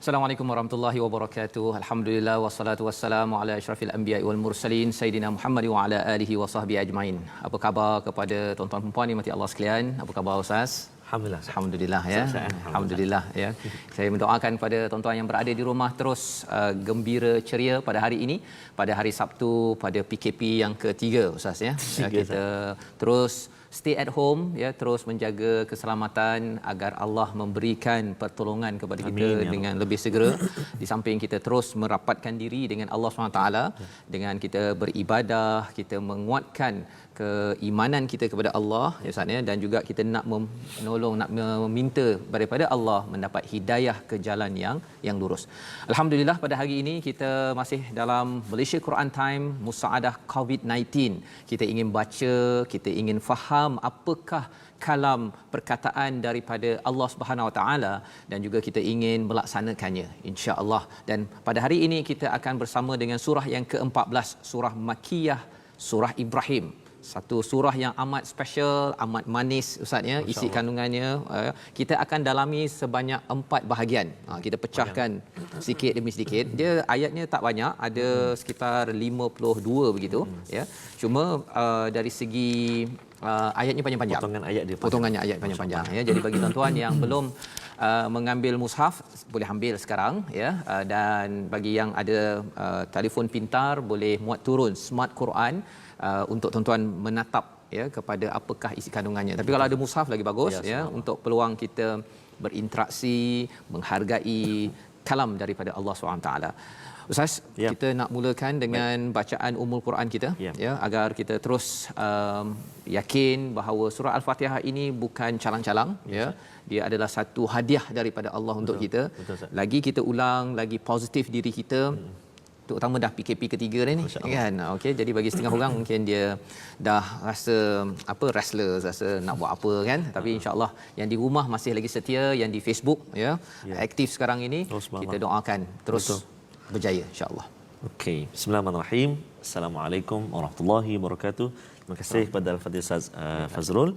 Assalamualaikum warahmatullahi wabarakatuh. Alhamdulillah wassalatu wassalamu ala asyrafil anbiya'i wal mursalin sayyidina Muhammad wa ala alihi wa sahbihi ajmain. Apa khabar kepada tuan-tuan dan puan dimati Allah sekalian? Apa khabar Ustaz? Alhamdulillah. Alhamdulillah ya. Alhamdulillah ya. Saya mendoakan pada tuan-tuan yang berada di rumah terus gembira ceria pada hari ini, pada hari Sabtu, pada PKP yang ketiga Ustaz ya. Kita terus stay at home ya, terus menjaga keselamatan agar Allah memberikan pertolongan kepada kita dengan lebih segera. Di samping kita terus merapatkan diri dengan Allah SWT dengan kita beribadah, kita menguatkan keimanan kita kepada Allah ya Ustaz ya, dan juga kita nak menolong, nak meminta daripada Allah mendapat hidayah ke jalan yang lurus. Alhamdulillah pada hari ini kita masih dalam Malaysia Quran Time Musaadah COVID-19. Kita ingin baca, kita ingin faham apakah kalam perkataan daripada Allah Subhanahu Wa Taala dan juga kita ingin melaksanakannya insya-Allah. Dan pada hari ini kita akan bersama dengan surah yang ke-14, surah Makkiyah, surah Ibrahim. Satu surah yang amat special, amat manis Ustaz ya, isi kandungannya. Kita akan dalami sebanyak 4 bahagian. Kita pecahkan sikit demi sedikit. Dia ayatnya tak banyak, ada sekitar 52 begitu ya. Cuma dari segi ayatnya panjang-panjang. Potongannya ayat panjang-panjang ya. Jadi bagi tuan-tuan yang belum mengambil mushaf boleh ambil sekarang ya, dan bagi yang ada telefon pintar boleh muat turun Smart Quran untuk tuan-tuan menatap ya kepada apakah isi kandungannya. Tapi kalau ada mushaf lagi bagus ya, untuk peluang kita berinteraksi, menghargai kalam daripada Allah SWT. Ustaz, kita nak mulakan dengan bacaan Ummul Quran kita ya, agar kita terus yakin bahawa surah Al-Fatihah ini bukan calang-calang ya. Dia adalah satu hadiah daripada Allah untuk kita. Lagi kita ulang, lagi positif diri kita. Terutama dah PKP ketiga dah ni kan. Okey, jadi bagi setengah orang mungkin dia dah rasa restless, rasa nak buat apa kan. Tapi insya-Allah yang di rumah masih lagi setia, yang di Facebook ya aktif sekarang ini, kita doakan terus berjaya insya-Allah. Okey, bismillahirrahmanirrahim. Assalamualaikum warahmatullahi wabarakatuh. Terima kasih kepada Al-Fadhil Ustaz Fazrul.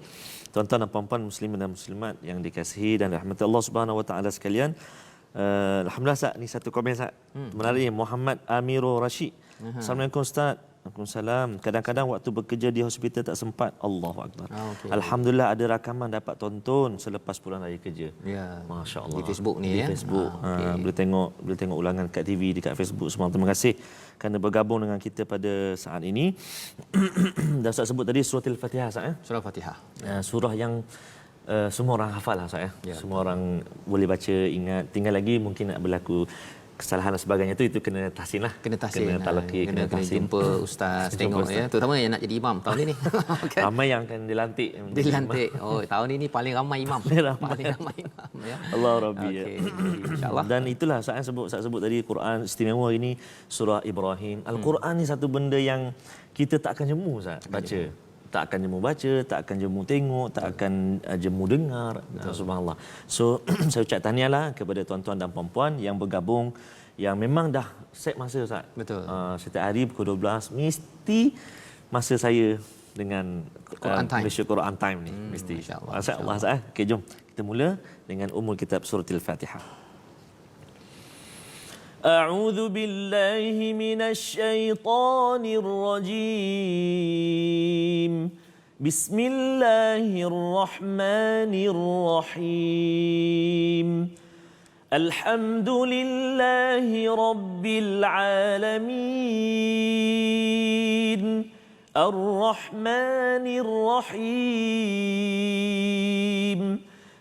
Tuan-tuan dan puan-puan muslimin dan muslimat yang dikasihi dan rahmati Allah Subhanahu wa taala sekalian. Alhamdulillah Ustaz, ni satu komen Ustaz. Menarik, Muhammad Amirul Rashid. Assalamualaikum Ustaz. Waalaikumsalam. Kadang-kadang waktu bekerja di hospital tak sempat. Allahu Akbar. Alhamdulillah ada rakaman dapat tonton selepas pulang dari kerja. Ya. Masya-Allah. Di Facebook ni di Facebook. Boleh tengok ulangan kat TV, dekat Facebook semua. Terima kasih kerana bergabung dengan kita pada saat ini. Dan Ustaz sebut tadi surah Al-Fatihah Ustaz ya. Surah Al-Fatihah. Surah yang semua orang hafal lah Ustaz ya. Semua orang boleh baca, ingat. Tinggal lagi mungkin nak berlaku kesalahan dan sebagainya tu kena tahsin lah. Kena tahsin. Kena talaqi, kena tahsin. Jumpa ustaz, tengok ya. Terutama yang nak jadi imam tahun ini. Okay. Ramai yang akan dilantik. Dilantik. Oh, tahun ini paling ramai imam. Paling ramai imam ya. Allah Rabbi. Okay. Insya-Allah. Dan itulah saya sebut tadi Quran istimewa ini surah Ibrahim. Al-Quran ni satu benda yang kita tak akan jemu Ustaz baca. Tak akan jemu baca, tak akan jemu tengok, tak akan jemu dengar. Subhanallah. So saya ucap tahniahlah kepada tuan-tuan dan puan-puan yang bergabung, yang memang dah set masa Ustaz. Betul. Setiap hari pukul 12 mesti masa saya dengan Quran Time. Malaysia Quran Time ni mesti. Masya-Allah Ustaz. Okey, jom kita mula dengan Ummul Kitab surah Al-Fatihah. أعوذ بالله من الشيطان الرجيم بسم الله الرحمن الرحيم الحمد لله رب العالمين الرحمن الرحيم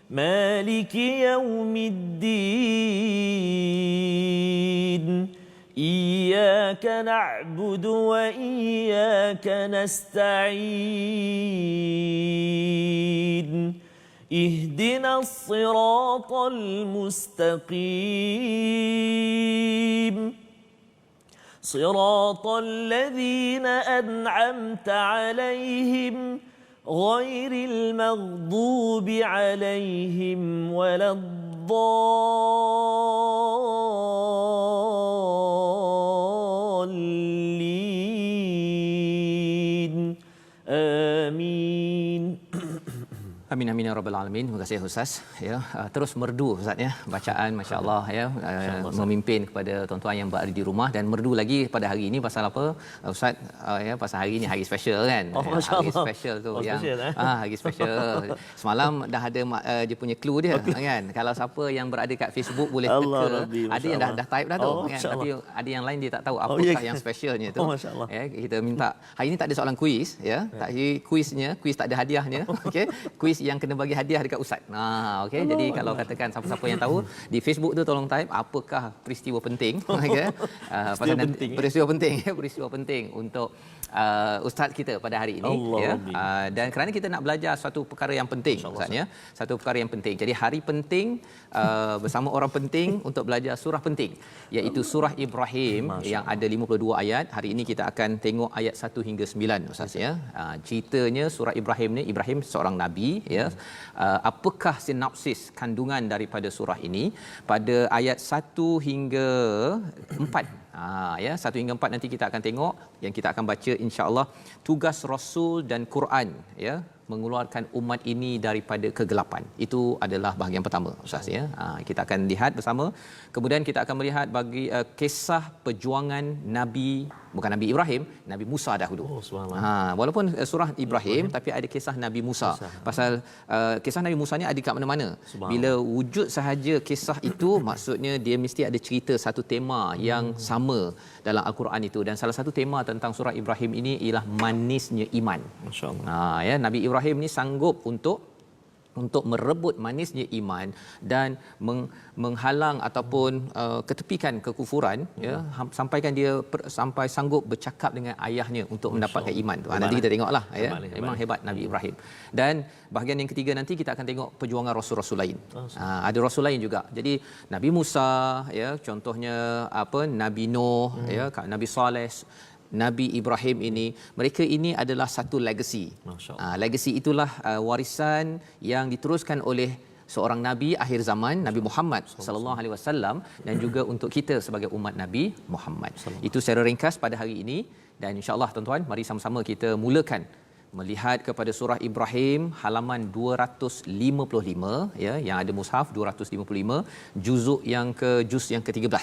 مالك يوم الدين إياك نعبد وإياك نستعين اهدنا الصراط المستقيم صراط الذين أنعمت عليهم غير المغضوب عليهم ولا الضالين آمين Amin amin ya rabbal alamin. Terima kasih Ustaz ya. Terus merdu Ustaz ya. Bacaan masya-Allah ya memimpin kepada tuan-tuan yang berada di rumah, dan merdu lagi pada hari ini pasal apa Ustaz ya, pasal hari ini hari special kan. Hari special tu yang hari special. Semalam dah ada dia punya clue dia kan. Kalau siapa yang berada kat Facebook boleh teka. Ada yang dah type dah tu kan. Tapi ada yang lain dia tak tahu apakah yang specialnya tu. Ya, kita minta hari ini tak ada soalan kuis ya. Tak ada kuisnya, kuis tak ada hadiahnya. Okey. Kuis yang kena bagi hadiah dekat Ustaz. Okey. Jadi kalau katakan siapa-siapa yang tahu di Facebook tu tolong type apakah peristiwa penting okey. Peristiwa penting untuk ustaz kita pada hari ini ya. Dan kerana kita nak belajar satu perkara yang penting Ustaz ya. Satu perkara yang penting. Jadi hari penting bersama orang penting untuk belajar surah penting, iaitu surah Ibrahim yang ada 52 ayat. Hari ini kita akan tengok ayat 1 hingga 9 Ustaz ya. Ceritanya surah Ibrahim ni, Ibrahim seorang nabi ya. Apakah sinopsis kandungan daripada surah ini pada ayat 1 hingga 4. Ya 1 hingga 4 nanti kita akan tengok, yang kita akan baca insya-Allah tugas Rasul dan Quran ya, mengeluarkan umat ini daripada kegelapan. Itu adalah bahagian pertama Ustaz ya. Kita akan lihat bersama. Kemudian kita akan melihat bagi kisah perjuangan Nabi, bukan Nabi Ibrahim, Nabi Musa dahulu. Walaupun surah Ibrahim tapi ada kisah Nabi Musa. Pasal kisah Nabi Musa ni ada kat mana-mana. Bila wujud sahaja kisah itu maksudnya dia mesti ada cerita satu tema yang sama dalam Al-Quran itu, dan salah satu tema tentang surah Ibrahim ini ialah manisnya iman. Masya-Allah. Ya, Nabi Ibrahim ni sanggup untuk merebut manisnya iman dan menghalang ataupun ketepikan kekufuran ya, sampaikan dia sampai sanggup bercakap dengan ayahnya untuk mendapatkan iman tu. Nanti kita tengoklah ya. Memang hebat Nabi Ibrahim. Dan bahagian yang ketiga nanti kita akan tengok perjuangan rasul-rasul lain. Ada rasul lain juga. Jadi Nabi Musa ya, contohnya apa, Nabi Nuh ya, Nabi Saleh, Nabi Ibrahim ini, mereka ini adalah satu legacy. Legacy itulah warisan yang diteruskan oleh seorang nabi akhir zaman, Nabi Muhammad sallallahu alaihi wasallam, dan juga untuk kita sebagai umat Nabi Muhammad. Itu secara ringkas pada hari ini, dan insya-Allah tuan-tuan mari sama-sama kita mulakan melihat kepada surah Ibrahim halaman 255 ya, yang ada mushaf 255, juzuk yang ke-13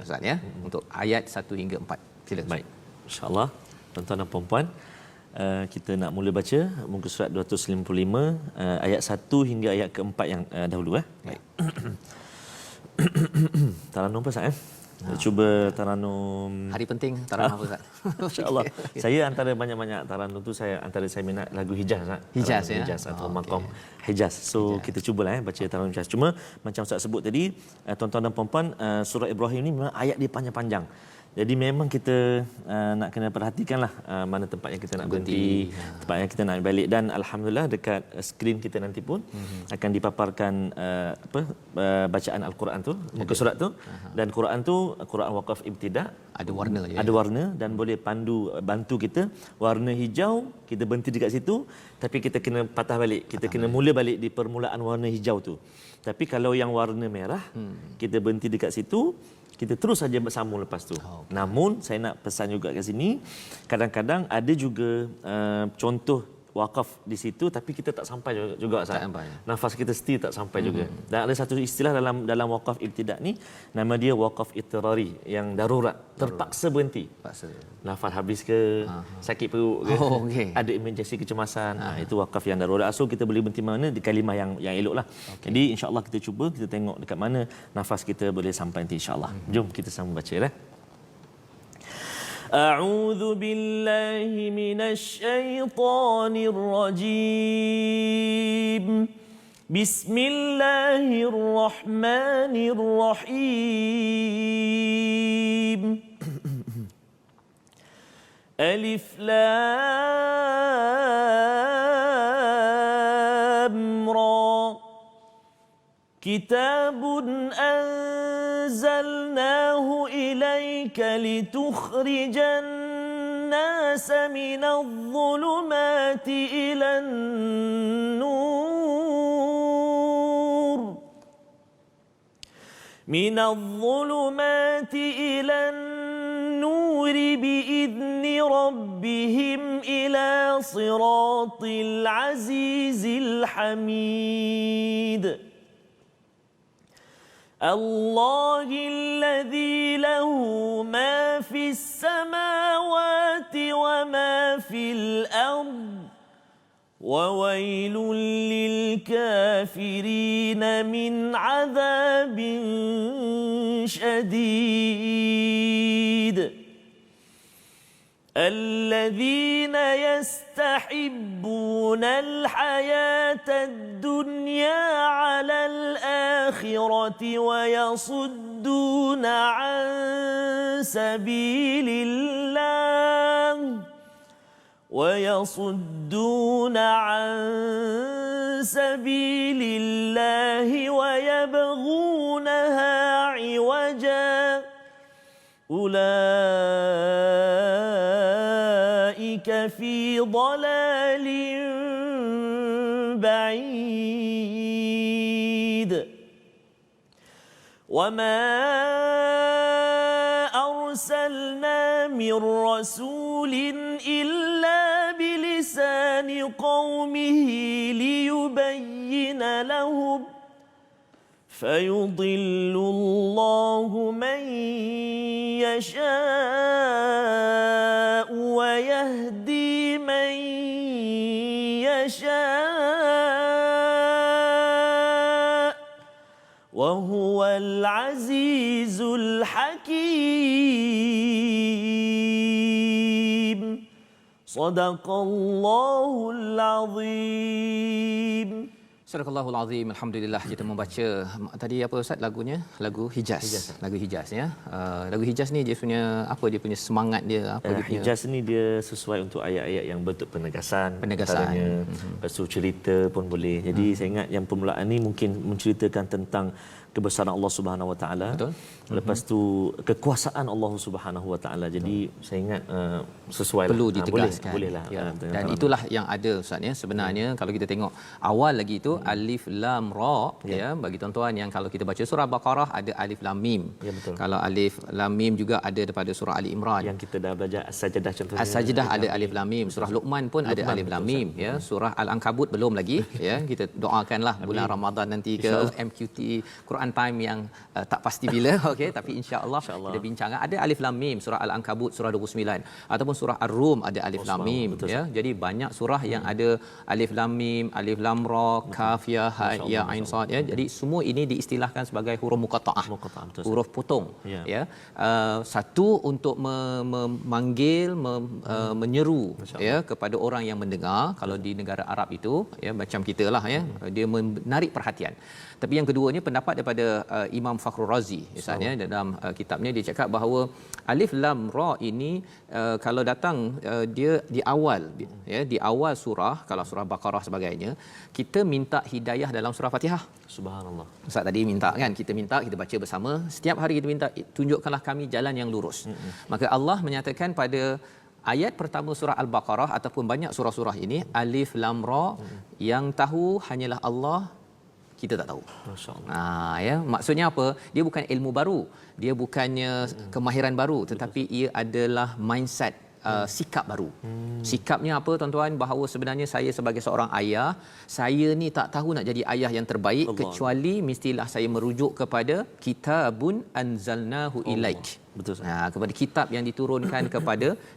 Ustaz ya, untuk ayat 1 hingga 4. Silakan. Baik. InsyaAllah, tuan-tuan dan puan-puan, kita nak mula baca muka surat 255 ayat 1 hingga ayat ke-4 yang dahulu. Baik. Taranum apa Ustaz? Cuba taranum hari penting, taranum apa Ustaz? InsyaAllah. Saya antara banyak-banyak taranum tu, saya minat lagu Hijaz Ustaz. Hijaz atau maqam Hijaz. So kita cubalah baca taranum Hijaz. Cuma macam Ustaz sebut tadi, tuan-tuan dan puan-puan, surah Ibrahim ni memang ayat dia panjang-panjang. Jadi memang kita nak kena perhatikanlah mana tempat yang kita nak berhenti, tempat yang kita nak balik. Dan alhamdulillah dekat skrin kita nanti pun akan dipaparkan bacaan Al-Quran tu, muka surat tu. Dan Quran tu Quran waqaf ibtida, ada warna dan boleh bantu kita. Warna hijau kita berhenti dekat situ, tapi kita kena patah balik, kita kena mula balik di permulaan warna hijau tu. Tapi kalau yang warna merah, kita berhenti dekat situ, kita terus saja bersambung lepas tu. Namun saya nak pesan juga kat sini, kadang-kadang ada juga contoh wakaf di situ tapi kita tak sampai juga Ustaz. Nafas kita still tak sampai juga. Dan ada satu istilah dalam wakaf ibtidak ni, nama dia wakaf ittirari, yang darurat, terpaksa berhenti. Nafas habis ke, sakit perut ke, ada emergency kecemasan, itu wakaf yang darurat. So kita boleh berhenti mana di kalimah yang eloklah. Jadi insya-Allah kita cuba, kita tengok dekat mana nafas kita boleh sampai nanti insya-Allah. Jom kita sama baca . أعوذ بالله من الشيطان الرجيم بسم الله الرحمن الرحيم ألف لام را كتاب أنزلناه إليك لتخرج الناس من الظلمات إلى النور من الظلمات إلى النور الزبر بإذن ربهم إلى صراط العزيز الحميد الله الذي له ما في السماوات وما في الأرض وويل للكافرين من عذاب شديد الذين يستحبون الحياة الدنيا على الآخرة ويصدون عن سبيل الله ويبغونها عوجا أولئك في ضلال بعيد وما أرسلنا من رسول إلا بلسان قومه ليبين لهم فيضل الله من يشاء ويهدي من يشاء وهو العزيز الحكيم صدق الله العظيم. Sadaqallahul Azim. Alhamdulillah, kita membaca tadi apa Ustaz lagunya? Lagu Hijaz. Lagu Hijaz ya. Lagu Hijaz ni dia punya apa, dia punya semangat dia apa dia punya? Hijaz ni dia sesuai untuk ayat-ayat yang bentuk penegasan. Antaranya, lepas tu cerita pun boleh. Jadi saya ingat yang permulaan ni mungkin menceritakan tentang kebesaran Allah Subhanahu Wa Taala. Lepas tu kekuasaan Allah Subhanahu Wa Taala. Jadi saya ingat sesuai perlu ditegaskan. Boleh lah. Ya. Dan itulah yang ada Ustaz ya. Sebenarnya kalau kita tengok awal lagi itu alif lam ra ya, bagi tuan-tuan yang kalau kita baca surah Baqarah ada alif lam mim. Ya, betul. Kalau alif lam mim juga ada daripada surah Ali Imran. Yang kita dah belajar As-Sajdah contohnya. As-Sajdah ada alif lam mim, surah Luqman pun ada alif lam mim ya, surah Al-Ankabut belum lagi ya. Kita doakanlah bulan Ramadan nanti ke MQT Quran Time yang tak pasti bila okey, tapi insya-Allah kita bincang ada alif lam mim, surah Al-Ankabut surah 29 ataupun surah Ar-Rum ada alif lam mim ya. Jadi banyak surah yang ada alif lam mim, alif lam ra, kaf ya ha ya ain sad ya. Jadi semua ini diistilahkan sebagai huruf muqattaah, huruf potong ya. Satu untuk memanggil menyeru ya kepada orang yang mendengar. Kalau di negara Arab itu ya macam kitalah ya, dia menarik perhatian. Tapi yang keduanya pendapat daripada Imam Fakhrul Razi misalnya dalam kitabnya dia cakap bahawa alif lam ra ini kalau datang dia di awal ya, di awal surah, kalau surah Baqarah sebagainya kita minta hidayah dalam surah Fatihah. Subhanallah. Ustaz tadi minta kan, kita minta, kita baca bersama, setiap hari kita minta tunjukkanlah kami jalan yang lurus. Maka Allah menyatakan pada ayat pertama surah Al-Baqarah ataupun banyak surah-surah ini alif lam ra, yang tahu hanyalah Allah, kita tak tahu. Masya-Allah. Ya, maksudnya apa? Dia bukan ilmu baru, dia bukannya kemahiran baru, tetapi ia adalah mindset, sikap baru. Sikapnya apa tuan-tuan? Bahawa sebenarnya saya sebagai seorang ayah, saya ni tak tahu nak jadi ayah yang terbaik kecuali mestilah saya merujuk kepada kitabun anzalnahu ilaik. Betul. Kepada kitab yang diturunkan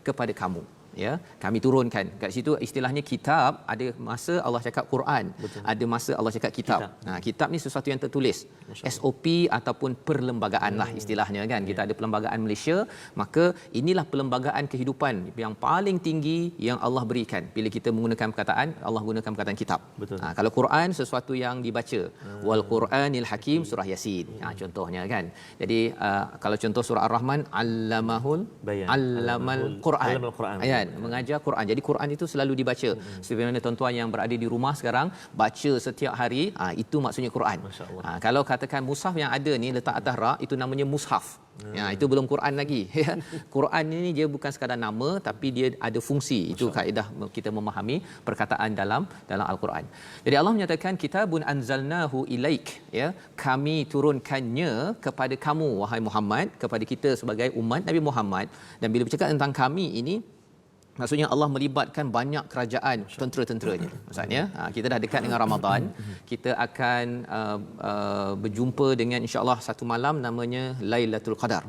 kepada kamu. Ya, kami turunkan kat situ istilahnya kitab. Ada masa Allah cakap Quran, ada masa Allah cakap kitab. Kitab ni sesuatu yang tertulis, SOP ataupun perlembagaan lah istilahnya kan. Kita ada perlembagaan Malaysia, maka inilah perlembagaan kehidupan yang paling tinggi yang Allah berikan. Bila kita menggunakan perkataan, Allah gunakan perkataan kitab. Kalau Quran sesuatu yang dibaca, wal Quranil Hakim surah Yasin contohnya kan. Jadi kalau contoh surah Ar-Rahman allamal Quran. Ayat mengajar Quran. Jadi Quran itu selalu dibaca. Seperti mana tuan-tuan yang berada di rumah sekarang baca setiap hari, itu maksudnya Quran. Kalau katakan mushaf yang ada ni letak atas rak, itu namanya mushaf. Ya, itu belum Quran lagi. Quran ini dia bukan sekadar nama, tapi dia ada fungsi. Itu kaedah kita memahami perkataan dalam Al-Quran. Jadi Allah menyatakan kitabun anzalnahu ilaik, ya, kami turunkannya kepada kamu wahai Muhammad, kepada kita sebagai umat Nabi Muhammad. Dan bila bercakap tentang kami ini, maksudnya Allah melibatkan banyak kerajaan tentera-tenteranya. Maksudnya kita dah dekat dengan Ramadan, kita akan berjumpa dengan insya-Allah satu malam namanya Lailatul Qadar.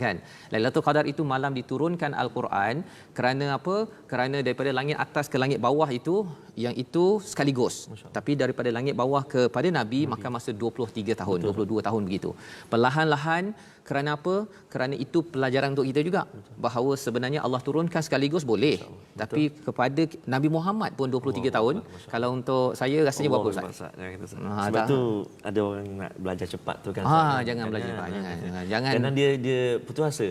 Kan? Lailatul Qadar itu malam diturunkan Al-Quran kerana apa? Kerana daripada langit atas ke langit bawah itu, yang itu sekaligus. Tapi daripada langit bawah kepada Nabi maka masa 23 tahun, 22 tahun begitu. Perlahan-lahan. Kerana apa? Kerana itu pelajaran untuk kita juga, bahawa sebenarnya Allah turunkan sekaligus boleh, tapi kepada Nabi Muhammad pun 23 tahun. Kalau untuk saya rasanya berapa Ustaz? Sebab tu ada orang nak belajar cepat tu kan. Jangan belajar cepat, jangan. Kerana dia putus asa.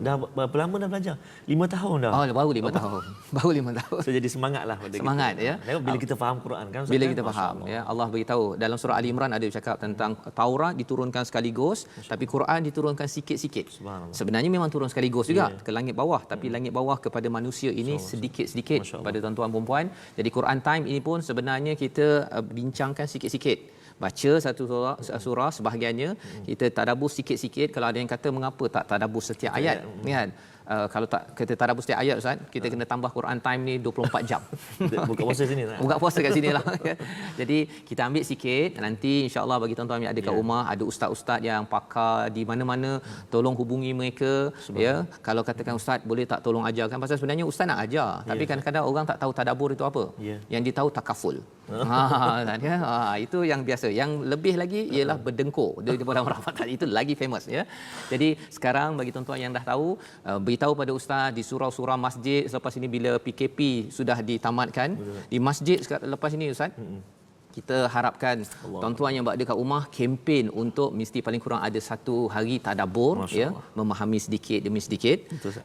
Dah berapa lama dah belajar? 5 tahun dah. Baru 5 tahun. Baru 5 tahun. So jadi semangatlah pada semangat kita. Ya. Bila kita faham Quran kan Ustaz. Bila kita faham ya, Allah beritahu dalam surah Ali Imran ada cakap tentang Taurat diturunkan sekaligus, tapi Quran diturunkan sikit-sikit. Sebenarnya memang turun sekaligus juga ke langit bawah, tapi langit bawah kepada manusia ini sedikit-sedikit pada tuan-tuan perempuan. Jadi Quran time ini pun sebenarnya kita bincangkan sikit-sikit. Baca satu surah sebahagiannya, kita tadabbur sikit-sikit. Kalau ada yang kata mengapa tak tadabbur setiap ayat, kan? Kalau tak kita tadabbur setiap ayat Ustaz, kita kena tambah Quran time ni 24 jam. Buka puasa sini tak? Buka puasa kat sinilah. Jadi kita ambil sikit, nanti insya-Allah bagi tuan-tuan yang ada kat rumah, ada ustaz-ustaz yang pakar di mana-mana, tolong hubungi mereka ya. Kalau katakan ustaz boleh tak tolong ajarkan, pasal sebenarnya ustaz nak ajar, tapi kadang-kadang orang tak tahu tadabbur itu apa. Yang dia tahu takaful. Itu yang biasa. Yang lebih lagi ialah berdengkur di dalam rafatan, itu lagi famous ya. Jadi sekarang bagi tuan-tuan yang dah tahu, beritahu pada ustaz di surau-surau masjid selepas ini bila PKP sudah ditamatkan. Di masjid lepas ini ustaz, kita harapkan tuan-tuan yang berada kat rumah kempen untuk mesti paling kurang ada satu hari tadabbur ya, memahami sedikit demi sedikit.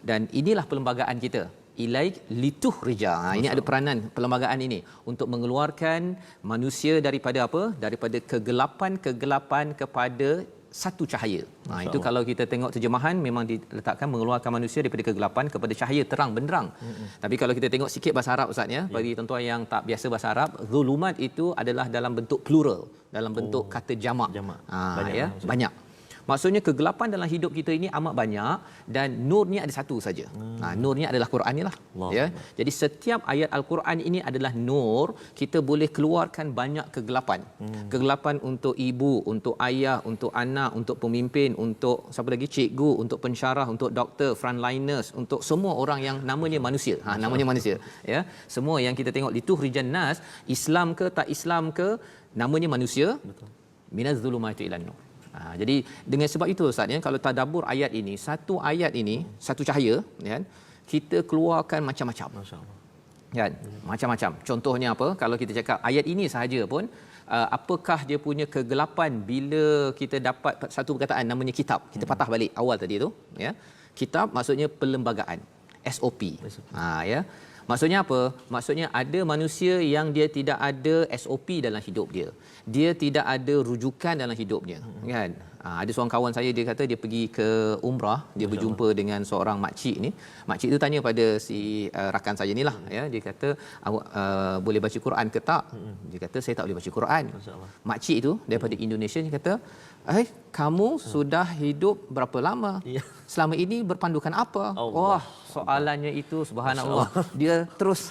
Dan inilah perlembagaan kita, ilaik lituhrija. Ini ada peranan perlembagaan ini untuk mengeluarkan manusia daripada apa? Daripada kegelapan kepada satu cahaya. Itu kalau kita tengok terjemahan memang diletakkan mengeluarkan manusia daripada kegelapan kepada cahaya terang benderang. Tapi kalau kita tengok sikit bahasa Arab Ustaz ya, bagi tuan-tuan yang tak biasa bahasa Arab, zulumat itu adalah dalam bentuk plural, dalam bentuk kata jamak. Banyak. Maksudnya kegelapan dalam hidup kita ini amat banyak dan nurnya ada satu saja. Nurnya adalah Quran inilah. Ya. Jadi setiap ayat Al-Quran ini adalah nur, kita boleh keluarkan banyak kegelapan. Kegelapan untuk ibu, untuk ayah, untuk anak, untuk pemimpin, untuk siapa lagi, cikgu, untuk pensyarah, untuk doktor, frontliners, untuk semua orang yang namanya manusia. Namanya manusia. Ya. Semua yang kita tengok litukhrijan nas, Islam ke tak Islam ke, namanya manusia. Minaz zulumati ilan nur. Jadi dengan sebab itu Ustaz ya, kalau tadabbur ayat ini, satu ayat ini satu cahaya kan, kita keluarkan macam-macam. Masya-Allah. Kan? Macam-macam. Contohnya apa? Kalau kita cakap ayat ini sahaja pun, apakah dia punya kegelapan bila kita dapat satu perkataan namanya kitab. Kita patah balik awal tadi tu ya. Kitab maksudnya perlembagaan, SOP. Ya. Maksudnya apa? Maksudnya ada manusia yang dia tidak ada SOP dalam hidup dia. Dia tidak ada rujukan dalam hidupnya, kan? Ada seorang kawan saya, dia kata dia pergi ke umrah, dia berjumpa dengan seorang makcik ni. Makcik tu tanya pada si rakan saya ni lah ya, dia kata awak boleh baca Quran ke tak? Dia kata saya tak boleh baca Quran. Makcik tu daripada Indonesia, dia kata, kamu sudah hidup berapa lama? Selama ini berpandukan apa? Wah, soalannya itu subhanallah. Dia terus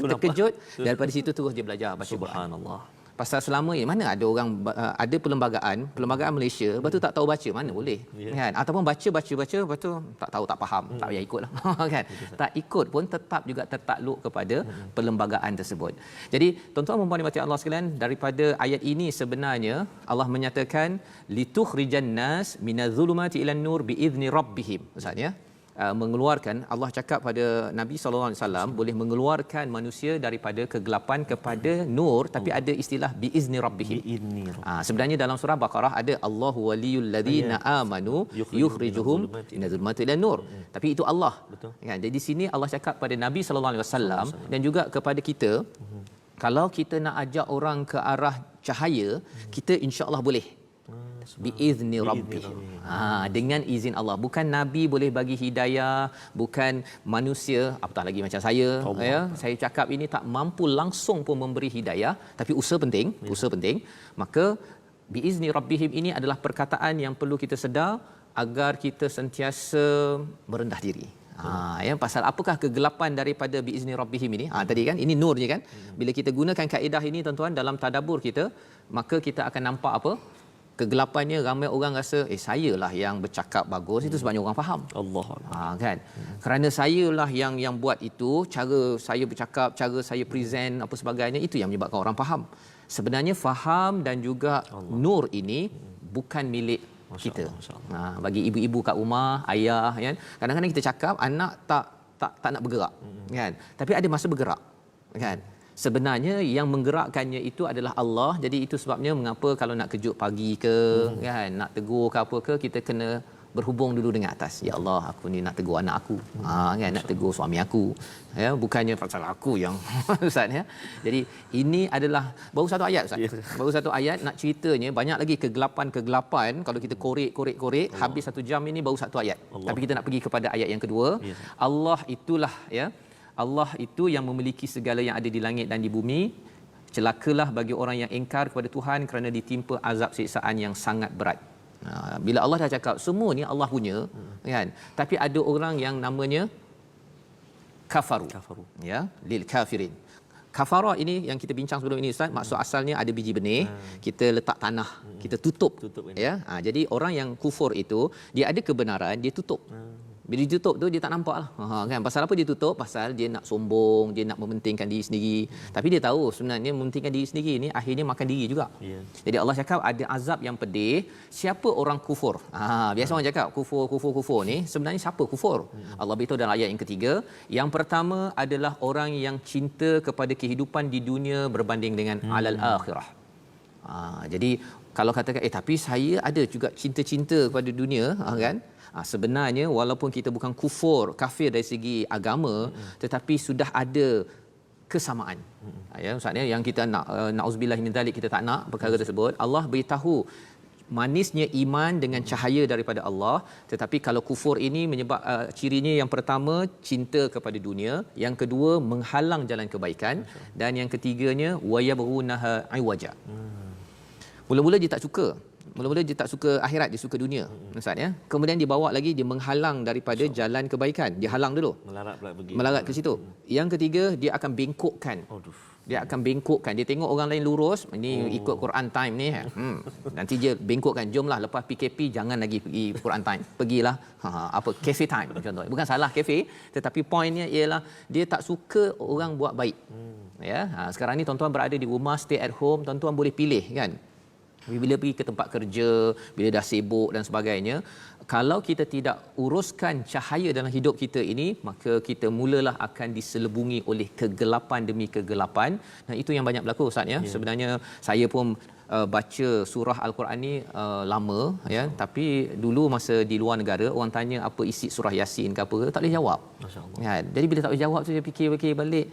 terkejut. Daripada situ terus dia belajar baca Quran. Subhanallah. Pasal selama ini mana ada orang ada perlembagaan Malaysia, lepas tu tak tahu baca, mana boleh kan? Ataupun baca lepas tu tak tahu, tak faham, tak payah ikutlah kan? Tak ikut pun tetap juga tertakluk kepada perlembagaan tersebut. Jadi tuan-tuan dan puan dimati Allah sekalian, daripada ayat ini sebenarnya Allah menyatakan litukhrijan nas minaz zulumati ilan nur biizni rabbihim. Ustaz ya. mengeluarkan, Allah cakap pada Nabi sallallahu alaihi wasallam boleh mengeluarkan manusia daripada kegelapan kepada nur, tapi ada istilah biizni rabbihim. Sebenarnya dalam surah Baqarah ada Allahu waliyul ladzina amanu yukhrijuhum minadh dhulumati ilan nur. Tapi itu Allah. Kan? Jadi di sini Allah cakap pada Nabi sallallahu alaihi wasallam dan juga kepada kita, kalau kita nak ajak orang ke arah cahaya, kita insya-Allah boleh. Biizni rabbih. Dengan izin Allah. Bukan nabi boleh bagi hidayah, bukan manusia, apatah lagi macam saya, ya. Saya cakap ini tak mampu langsung pun memberi hidayah, tapi usaha penting. Maka biizni rabbihim ini adalah perkataan yang perlu kita sedar agar kita sentiasa merendah diri. Ya, pasal apakah kegelapan daripada biizni rabbihim ini? Tadi kan ini nurnya kan. Bila kita gunakan kaedah ini tuan-tuan dalam tadabbur kita, maka kita akan nampak apa? Kegelapannya ramai orang rasa sayalah yang bercakap bagus, itu sebabnya orang faham. Allah. Kan? Kerana sayalah yang buat itu, cara saya bercakap, cara saya present apa sebagainya, itu yang menyebabkan orang faham. Sebenarnya faham dan juga nur ini bukan milik kita. Bagi ibu-ibu kat rumah, ayah kan, kadang-kadang kita cakap anak tak nak bergerak kan, tapi ada masa bergerak kan. Sebenarnya yang menggerakkannya itu adalah Allah. Jadi itu sebabnya mengapa kalau nak kejut pagi ke kan, nak tegur ke apa ke, kita kena berhubung dulu dengan atas. Ya Allah, aku ni nak tegur anak aku. Kan, nak tegur suami aku. Ya, bukannya pasal aku yang Ustaz ya. Jadi ini adalah baru satu ayat Ustaz. Baru satu ayat, nak ceritanya banyak lagi kegelapan kalau kita korek habis 1 jam ini baru satu ayat. Tapi kita nak pergi kepada ayat yang kedua. Allah itulah ya. Allah itu yang memiliki segala yang ada di langit dan di bumi. Celakalah bagi orang yang ingkar kepada Tuhan kerana ditimpa azab siksaan yang sangat berat. Bila Allah dah cakap semua ni Allah punya kan, tapi ada orang yang namanya kafaru. Ya, lil kafirin. Kafara ini yang kita bincang sebelum ini Ustaz, maksud asalnya ada biji benih, kita letak tanah, kita tutup ya. Jadi orang yang kufur itu, dia ada kebenaran, dia tutup. Bila ditutup tu dia tak nampak lah. Kan? Pasal apa dia tutup? Pasal dia nak sombong, dia nak mementingkan diri sendiri. Tapi dia tahu sebenarnya mementingkan diri sendiri ni akhirnya makan diri juga. Jadi Allah cakap ada azab yang pedih siapa orang kufur. Biasa orang cakap kufur ni, sebenarnya siapa kufur? Allah beritahu dalam ayat yang ketiga, yang pertama adalah orang yang cinta kepada kehidupan di dunia berbanding dengan alal akhirah. Jadi kalau katakan tapi saya ada juga cinta-cinta kepada dunia kan? Sebenarnya walaupun kita bukan kafir dari segi agama, tetapi sudah ada kesamaan. Ya, maksudnya yang kita nak nauzubillah min zalik, kita tak nak perkara tersebut. Allah beritahu manisnya iman dengan cahaya daripada Allah, tetapi kalau kufur ini menyebab cirinya yang pertama cinta kepada dunia, yang kedua menghalang jalan kebaikan, dan yang ketiganya wayabghunaha iwaja. Mula-mula dia tak suka. Mula-mula dia tak suka akhirat, dia suka dunia. Ustaz ya. Kemudian dia bawa lagi, dia menghalang daripada jalan kebaikan. Dia halang dulu. Melarat ke situ. Yang ketiga, dia akan bengkokkan. Dia akan bengkokkan. Dia tengok orang lain lurus, ini ikut Quran time ni. Nanti dia bengkokkan. Jomlah lepas PKP jangan lagi pergi Quran time. Pergilah cafe time contohnya. Bukan salah cafe, tetapi poinnya ialah dia tak suka orang buat baik. Ya, sekarang ni tuan-tuan berada di rumah, stay at home, tuan-tuan boleh pilih kan. Bila pergi ke tempat kerja, bila dah sibuk dan sebagainya, kalau kita tidak uruskan cahaya dalam hidup kita ini, maka kita mulalah akan diselubungi oleh kegelapan demi kegelapan. Dan itu yang banyak berlaku Ustaz ya. Sebenarnya saya pun baca surah Al-Quran ni lama ya, tapi dulu masa di luar negara orang tanya apa isi surah Yasin ke apa, tak boleh jawab. Kan? Jadi bila tak boleh jawab tu saya fikir balik,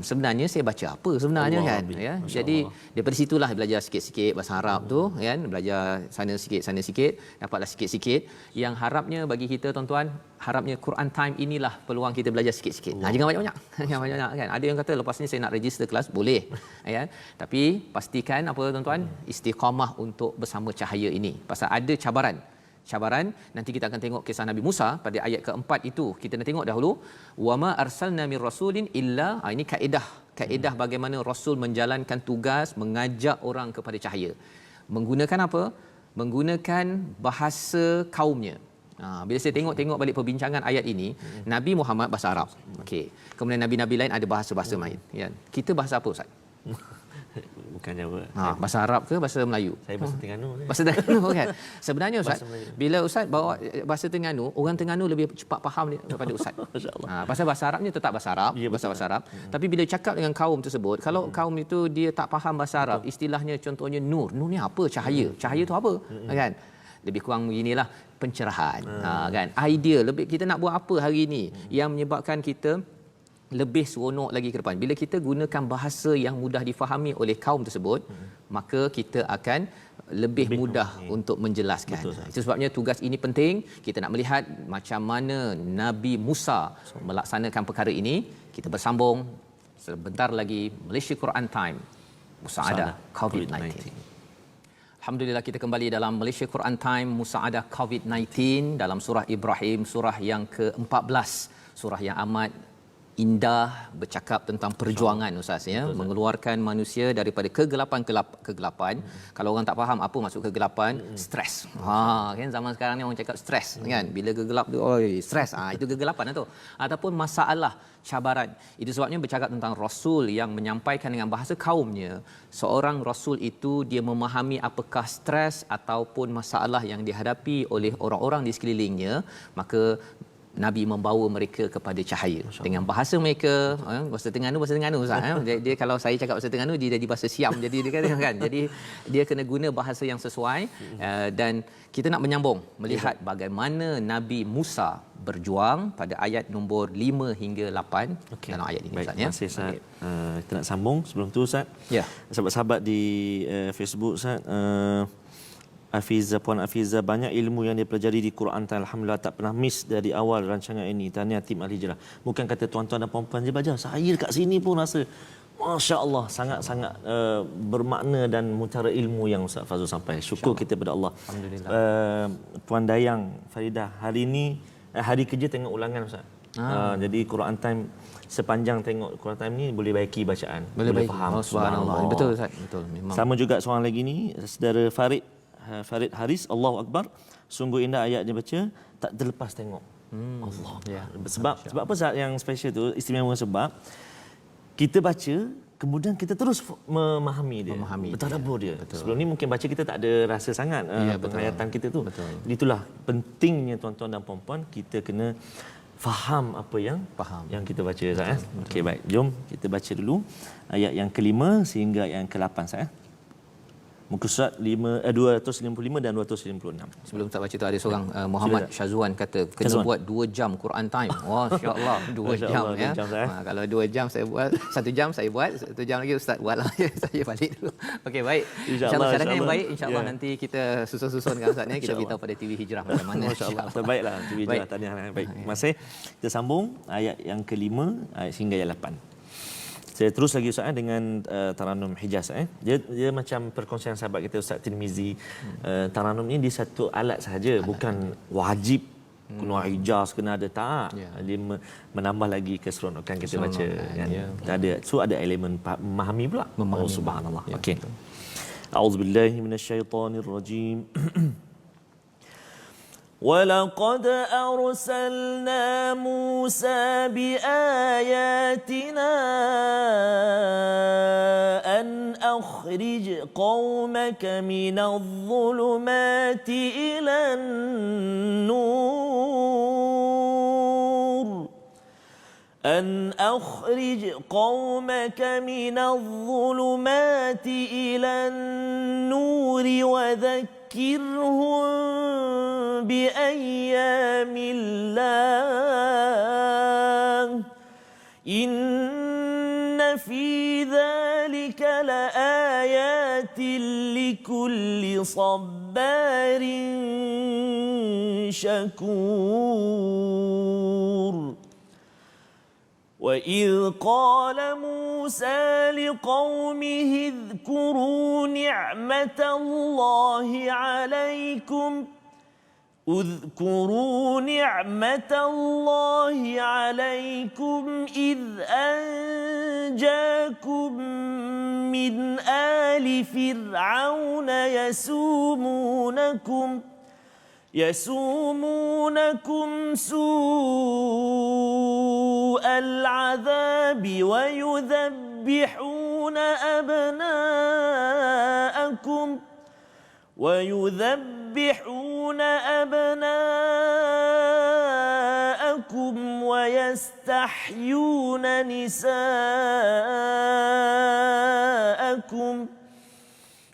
sebenarnya saya baca apa sebenarnya Allah kan ya. Jadi daripada situlah belajar sikit-sikit bahasa Arab tu kan, belajar sana sikit dapatlah sikit-sikit. Yang harapnya bagi kita tuan-tuan, harapnya Quran time inilah peluang kita belajar sikit-sikit. Jangan banyak-banyak. Jangan banyak kan. Ada yang kata lepas ni saya nak register kelas, boleh ya. Tapi pastikan apa tuan-tuan, istiqamah untuk bersama cahaya ini. Pasal ada cabaran. Nanti kita akan tengok kisah Nabi Musa pada ayat keempat itu. Kita nak tengok dahulu, wama arsalna mir rasulin illa, ini kaedah bagaimana rasul menjalankan tugas mengajak orang kepada cahaya. Menggunakan apa? Menggunakan bahasa kaumnya. Bila saya tengok balik perbincangan ayat ini, Nabi Muhammad bahasa Arab. Okey. Kemudian nabi-nabi lain ada bahasa-bahasa lain, ya. Kita bahasa apa Ustaz? bukan Jawa. Bahasa Arab ke bahasa Melayu? Saya bahasa Terengganu. Bahasa Terengganu kan. Sebenarnya Ustaz, Bahasa Melayu. bila Ustaz bawa bahasa Terengganu, orang Terengganu lebih cepat faham daripada Ustaz. Masya-Allah. Pasal bahasa Arabnya tetap bahasa Arab, Ya, bahasa Arab. Tapi bila cakap dengan kaum tersebut, kalau kaum itu dia tak faham bahasa Arab, istilahnya contohnya nur. Nur ni apa? Cahaya. Cahaya tu apa? Kan? Lebih kurang beginilah pencerahan. Kan? Idea lebih kita nak buat apa hari ini yang menyebabkan kita lebih seronok lagi ke depan. Bila kita gunakan bahasa yang mudah difahami oleh kaum tersebut, maka kita akan lebih mudah untuk menjelaskan. Betul, itu sebabnya tugas ini penting. Kita nak melihat macam mana Nabi Musa melaksanakan perkara ini. Kita bersambung sebentar lagi Malaysia Quran Time. Musaadah COVID-19. Alhamdulillah kita kembali dalam Malaysia Quran Time Musaadah COVID-19 dalam surah Ibrahim, surah yang ke-14, surah yang amat indah, bercakap tentang perjuangan Ustaz ya, mengeluarkan manusia daripada kegelapan. Kalau orang tak faham apa maksud kegelapan, stres. Kan zaman sekarang ni orang cakap stres kan. Bila gegelap tu stres. Itu kegelapan tu. Ataupun masalah, cabaran. Itu sebabnya bercakap tentang rasul yang menyampaikan dengan bahasa kaumnya. Seorang rasul itu dia memahami apakah stres ataupun masalah yang dihadapi oleh orang-orang di sekelilingnya, maka Nabi membawa mereka kepada cahaya dengan bahasa mereka. Bahasa Terengganu Ustaz. Dia kalau saya cakap bahasa Terengganu dia jadi bahasa Siam, jadi dia kan. Jadi dia kena guna bahasa yang sesuai. Dan kita nak menyambung melihat bagaimana Nabi Musa berjuang pada ayat nombor 5 hingga 8 dalam ayat ini. Baik, Ustaz ya. Terima kasih Ustaz. Kita nak sambung sebelum tu Ustaz. Ya. Sahabat-sahabat di Facebook Ustaz, Puan Afiza, banyak ilmu yang dia pelajari di Quran. Alhamdulillah tak pernah miss dari awal rancangan ini. Tahniah tim Al-Hijrah. Bukan kata tuan-tuan dan puan-puan je baca. Saya dekat sini pun rasa Masya Allah, sangat-sangat bermakna dan mutara ilmu yang Ustaz Fazrul sampai. Syukur kita kepada Allah. Alhamdulillah. Puan Dayang Faridah, hari ini hari kerja tengok ulangan Ustaz. Jadi Quran Time sepanjang tengok Quran Time ni boleh baiki bacaan. Boleh faham. Subhanallah. Betul Ustaz. Betul. Memang. Sama juga seorang lagi ni, saudara Farid Haris, Allahu Akbar. Sungguh indah ayat dia baca, tak terlepas tengok. Allah. Ya. Sebab apa saat yang special tu, istimewa sebab kita baca, kemudian kita terus memahami dia, bertadabbur dia. Betul. Sebelum ni mungkin baca kita tak ada rasa sangat penghayatan kita tu. Betul. Itulah pentingnya tuan-tuan dan puan-puan, kita kena faham apa yang kita baca. Okey, baik. Jom kita baca dulu ayat yang ke-5 sehingga ayat yang ke-8 saya. Muka surat 255 dan 256. Sebelum tak baca tu ada seorang Muhammad Syazwan kata kena Syazwan buat 2 jam Quran Time. Wah, insya-Allah 2 jam ya. Kalau 2 jam saya buat, 1 jam saya buat, 1 jam lagi ustaz buatlah. Saya balik dulu. Okey, baik. Insya-Allah cadangan yang baik, insya-Allah nanti kita susun-susunkan ustaz ni, kita beritahu pada TV Hijrah macam mana. Masya-Allah. Terbaiklah TV Hijrah. Tahniah. Baik. Masih kita sambung ayat yang ke-5 hingga ayat 8. Saya terus lagi Ustaz dengan Taranum Hijaz. Dia macam perkongsian sahabat kita Ustaz Tirmizi. Taranum ni dia satu alat sahaja, bukan wajib kena Hijaz, kena ada, tak. Dia menambah lagi keseronokan kita baca kan. Ada, so ada elemen memahami pula. Subhanallah. Okey. A'udzubillahi minasyaitonirrajim. وَلَقَدْ أَرْسَلْنَا مُوسَى بِآيَاتِنَا أَنْ أَخْرِجْ قَوْمَكَ مِنَ الظُّلُمَاتِ إِلَى النُّورِ أَنْ أَخْرِجْ قَوْمَكَ مِنَ الظُّلُمَاتِ إِلَى النُّورِ وَذَكِّرْهُمْ بأيام الله إن في ذلك لآيات لكل صبار شكور وإذ قال موسى لقومه اذكروا نعمة الله عليكم اذكروا نعمة الله عليكم إذ أنجاكم من آل فرعون يسومونكم سوء العذاب ويذبحون أبناءكم ويذبحون أبناءكم ويستحيون نساءكم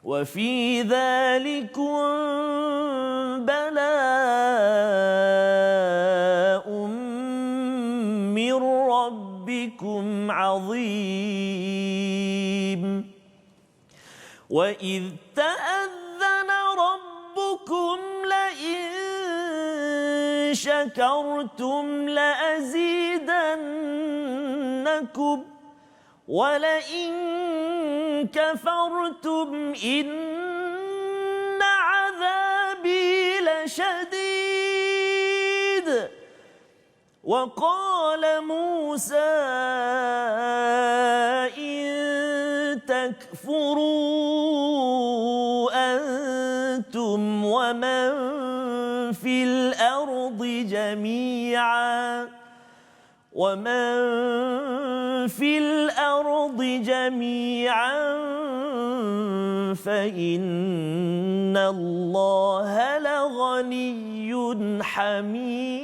وفي ذلكم بلاء من ربكم عظيم وإذ تأذن ربكم لئن شكرتم لأزيدنكم ولئن كفرتم إن عذابي لشديد وقال موسى إن تكفروا أنتم ومن في الأرض جميعا فإن الله لغني حميد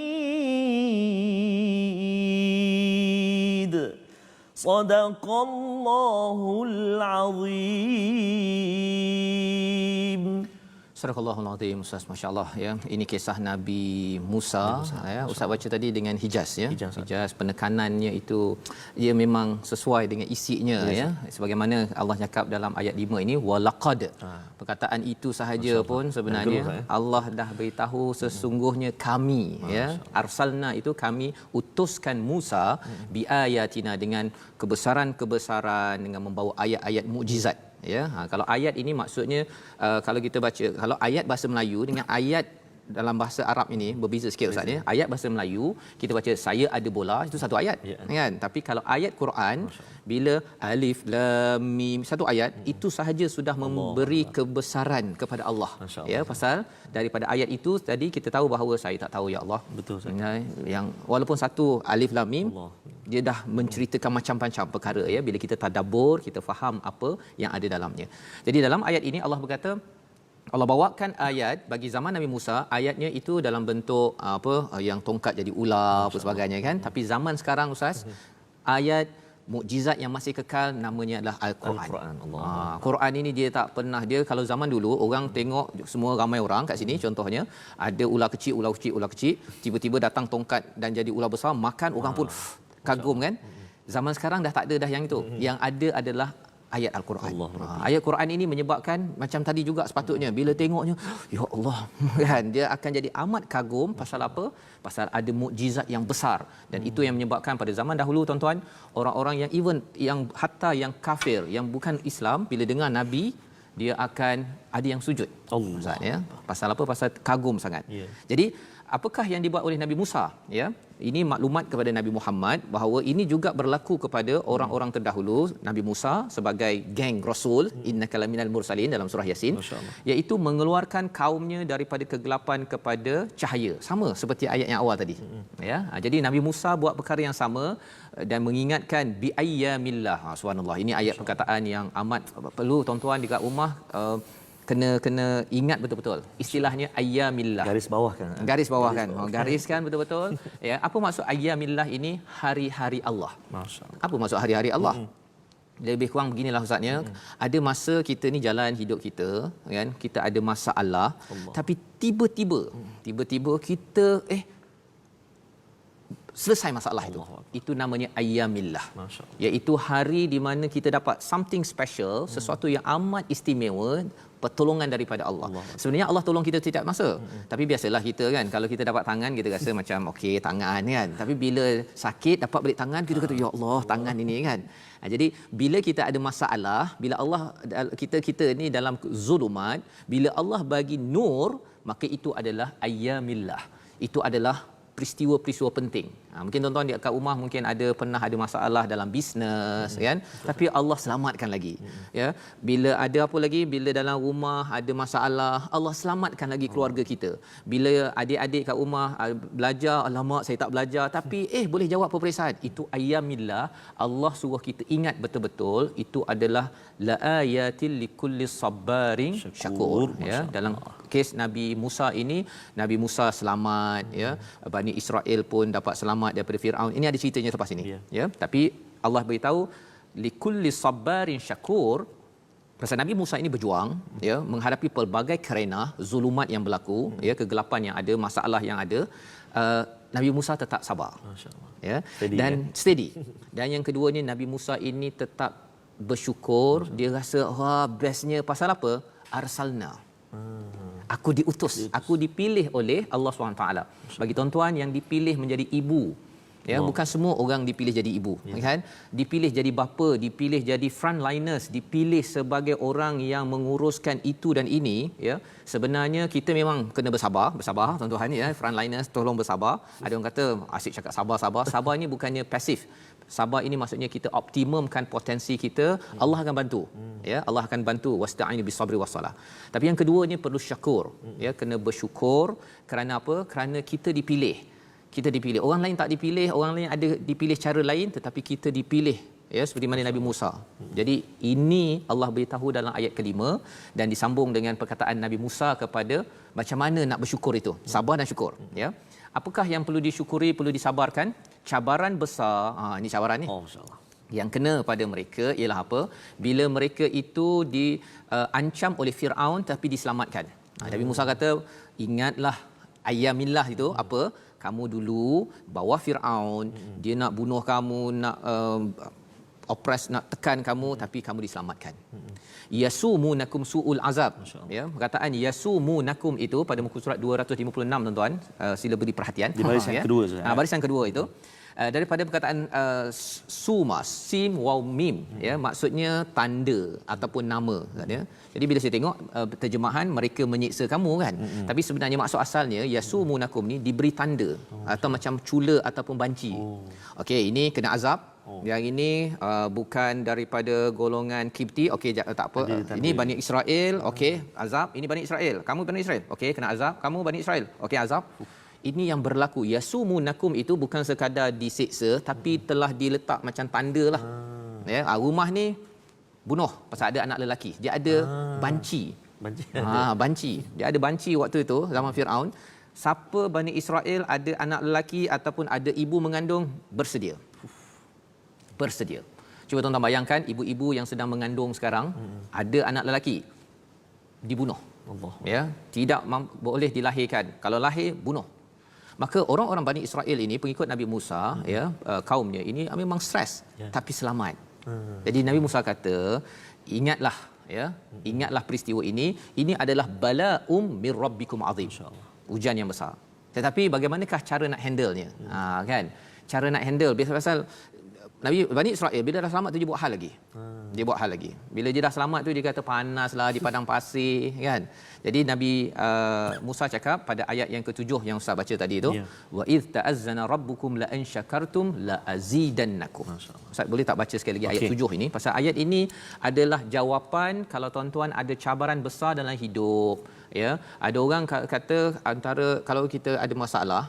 صدق الله العظيم. Surahul Azim, Ustaz, masya-Allah ya. Ini kisah Nabi Musa ya. Ustaz baca tadi dengan hijaz ya. Hijaz penekanannya itu ia memang sesuai dengan isinya ya. Sebagaimana Allah cakap dalam ayat 5 ini walaqad. Perkataan itu sahaja pun sebenarnya Allah dah beritahu sesungguhnya kami ya. Arsalna itu kami utuskan Musa biayatina dengan kebesaran-kebesaran, dengan membawa ayat-ayat mukjizat. Ya, kalau ayat ini maksudnya kalau kita baca, kalau ayat bahasa Melayu dengan ayat dalam bahasa Arab ini berbeza sikit Ustaz ya. Ayat bahasa Melayu kita baca saya ada bola, itu satu ayat kan. Tapi kalau ayat Quran bila alif lam mim satu ayat itu sahaja sudah memberi kebesaran kepada Allah. Ya, pasal daripada ayat itu tadi kita tahu bahawa saya tak tahu ya Allah. Betul Ustaz. Yang walaupun satu alif lam mim dia dah menceritakan macam-macam perkara ya. Bila kita tadabbur kita faham apa yang ada dalamnya. Jadi dalam ayat ini Allah berkata, Allah bawakan ayat bagi zaman Nabi Musa, ayatnya itu dalam bentuk yang tongkat jadi ular apa sebagainya kan. Tapi zaman sekarang Ustaz, ayat mukjizat yang masih kekal namanya adalah Al-Quran. Quran ini dia tak pernah, dia kalau zaman dulu orang tengok semua ramai orang kat sini contohnya ada ular kecil, tiba-tiba datang tongkat dan jadi ular besar makan orang pun kagum kan. Zaman sekarang dah tak ada dah yang itu. Yang ada adalah ayat Al-Quran. Ayat Quran ini menyebabkan macam tadi juga sepatutnya bila tengoknya ya Allah kan dia akan jadi amat kagum. Pasal apa? Pasal ada mukjizat yang besar dan itu yang menyebabkan pada zaman dahulu tuan-tuan orang-orang yang even yang hatta yang kafir yang bukan Islam bila dengar nabi dia akan ada yang sujud. Ustaz ya. Pasal apa? Pasal kagum sangat. Jadi apakah yang dibuat oleh Nabi Musa ya? Ini maklumat kepada Nabi Muhammad bahawa ini juga berlaku kepada orang-orang terdahulu. Nabi Musa sebagai geng Rasul, innaka laminal mursalin dalam surah Yasin, iaitu mengeluarkan kaumnya daripada kegelapan kepada cahaya. Sama seperti ayat yang awal tadi. Ya. Jadi Nabi Musa buat perkara yang sama dan mengingatkan bi ayyamillah. Subhanallah. Ini ayat perkataan yang amat perlu tuan-tuan dekat rumah kena ingat betul-betul. Istilahnya ayyamillah. Garis bawah kan. Gariskan betul-betul. Ya, apa maksud ayyamillah ini? Hari-hari Allah. Masya-Allah. Apa maksud hari-hari Allah? Lebih kurang beginilah Ustaznya. Ada masa kita ni jalan hidup kita kan, kita ada masalah tapi tiba-tiba kita selesai masalah itu. Itu namanya ayyamillah. Iaitu hari di mana kita dapat something special, sesuatu yang amat istimewa, pertolongan daripada Allah. Sebenarnya Allah tolong kita setiap masa. Tapi biasalah kita kan kalau kita dapat tangan kita rasa macam okey tangan kan. Tapi bila sakit dapat balik tangan kita kata ya Allah tangan ini kan. Jadi bila kita ada masalah, bila Allah kita ni dalam zulumat, bila Allah bagi nur, maka itu adalah ayyamillah. Itu adalah peristiwa-peristiwa penting. Mungkin tuan-tuan di kat rumah mungkin pernah ada masalah dalam bisnes kan, tapi Allah selamatkan lagi. Ya, bila ada apa lagi, bila dalam rumah ada masalah, Allah selamatkan lagi keluarga kita. Bila adik-adik kat rumah belajar, alamak saya tak belajar, tapi boleh jawab peperiksaan. Itu ayyamillah. Allah suruh kita ingat betul-betul itu adalah la ayatil likulli sabarin syakur. Ya, dalam kes Nabi Musa ini, Nabi Musa selamat, ya, Bani Israel pun dapat selamat daripada Firaun. Ini ada ceritanya lepas ini, ya. Tapi Allah beritahu likulli sabarin syakur. Pasal Nabi Musa ini berjuang, ya, menghadapi pelbagai kerenah, zulumat yang berlaku, ya, kegelapan yang ada, masalah yang ada. Nabi Musa tetap sabar, ya, steady, dan steady. Dan yang keduanya, Nabi Musa ini tetap bersyukur. Dia rasa bestnya pasal apa? Arsalna, aku diutus, aku dipilih oleh Allah SWT. Bagi tuan-tuan yang dipilih menjadi ibu, ya, bukan semua orang dipilih jadi ibu, kan? Dipilih jadi bapa, dipilih jadi frontliners, dipilih sebagai orang yang menguruskan itu dan ini, ya. Sebenarnya kita memang kena bersabar tuan-tuan, ya. Frontliners tolong bersabar. Ada orang kata asyik cakap sabar. Sabar ni bukannya pasif. Sabar ini maksudnya kita optimumkan potensi kita. Allah akan bantu, ya, Allah akan bantu. Wasta'inu bisabri wassalah. Tapi yang keduanya perlu syakur, ya, kena bersyukur. Kerana apa? Kerana kita dipilih. Orang lain tak dipilih, orang lain ada dipilih cara lain, tetapi kita dipilih, ya, seperti mana Nabi Musa. Jadi ini Allah beritahu dalam ayat kelima, dan disambung dengan perkataan Nabi Musa kepada macam mana nak bersyukur itu, sabar dan syukur, ya. Apakah yang perlu disyukuri, perlu disabarkan? Cabaran besar, ini cabaran ni. Masya-Allah. Yang kena pada mereka ialah apa? Bila mereka itu diancam oleh Firaun tapi diselamatkan. Nabi Musa kata, ingatlah ayyamillah itu apa? Kamu dulu bawah Firaun, dia nak bunuh kamu, nak oppress, nak tekan kamu, tapi kamu diselamatkan. Yasumunakum suul azab, ya, perkataan yasumunakum itu pada muka surat 256 tuan-tuan, sila beri perhatian di barisan kedua, barisan kedua itu, daripada perkataan suma, sim waw mim, ya, maksudnya tanda ataupun nama, ya. Jadi bila saya tengok terjemahan mereka menyiksa kamu, kan, tapi sebenarnya maksud asalnya yasumunakum ni diberi tanda atau macam cula ataupun banci. Okey, ini kena azab. Yang ini bukan daripada golongan Kipti, okey, tak apa. Ini Bani Israel, okey, azab. Ini Bani Israel, kamu Bani Israel, okey, kena azab. Kamu Bani Israel, okey, azab. Ini yang berlaku. Yasumunakum itu bukan sekadar disiksa, tapi telah diletak macam tanda lah. Ya, rumah ni bunuh pasal ada anak lelaki. Dia ada banci. Banci. Dia ada banci waktu itu zaman Firaun. Siapa Bani Israel ada anak lelaki ataupun ada ibu mengandung, bersedia. Cuba tuan-tuan bayangkan ibu-ibu yang sedang mengandung sekarang, ada anak lelaki, dibunuh. Ya, tidak boleh dilahirkan. Kalau lahir, bunuh. Maka orang-orang Bani Israel ini, pengikut Nabi Musa, ya, kaumnya ini memang stres, tapi selamat. Jadi Nabi Musa kata, ingatlah, ya, ingatlah peristiwa ini adalah bala'um mir rabbikum azim, ujian yang besar. Tetapi bagaimanakah cara nak handle-nya? Kan, cara nak handle, biasa-biasa Nabi Bani Israel bila dah selamat tu dia buat hal lagi. Bila dia dah selamat tu dia kata panaslah di padang pasir, kan. Jadi Nabi Musa cakap pada ayat yang ke-7 yang Ustaz baca tadi tu, wa iz ta'azzana rabbukum la in syakartum la azidannakum. Ustaz boleh tak baca sekali lagi ayat 7 ini? Pasal ayat ini adalah jawapan kalau tuan-tuan ada cabaran besar dalam hidup, ya. Ada orang kata antara kalau kita ada masalah,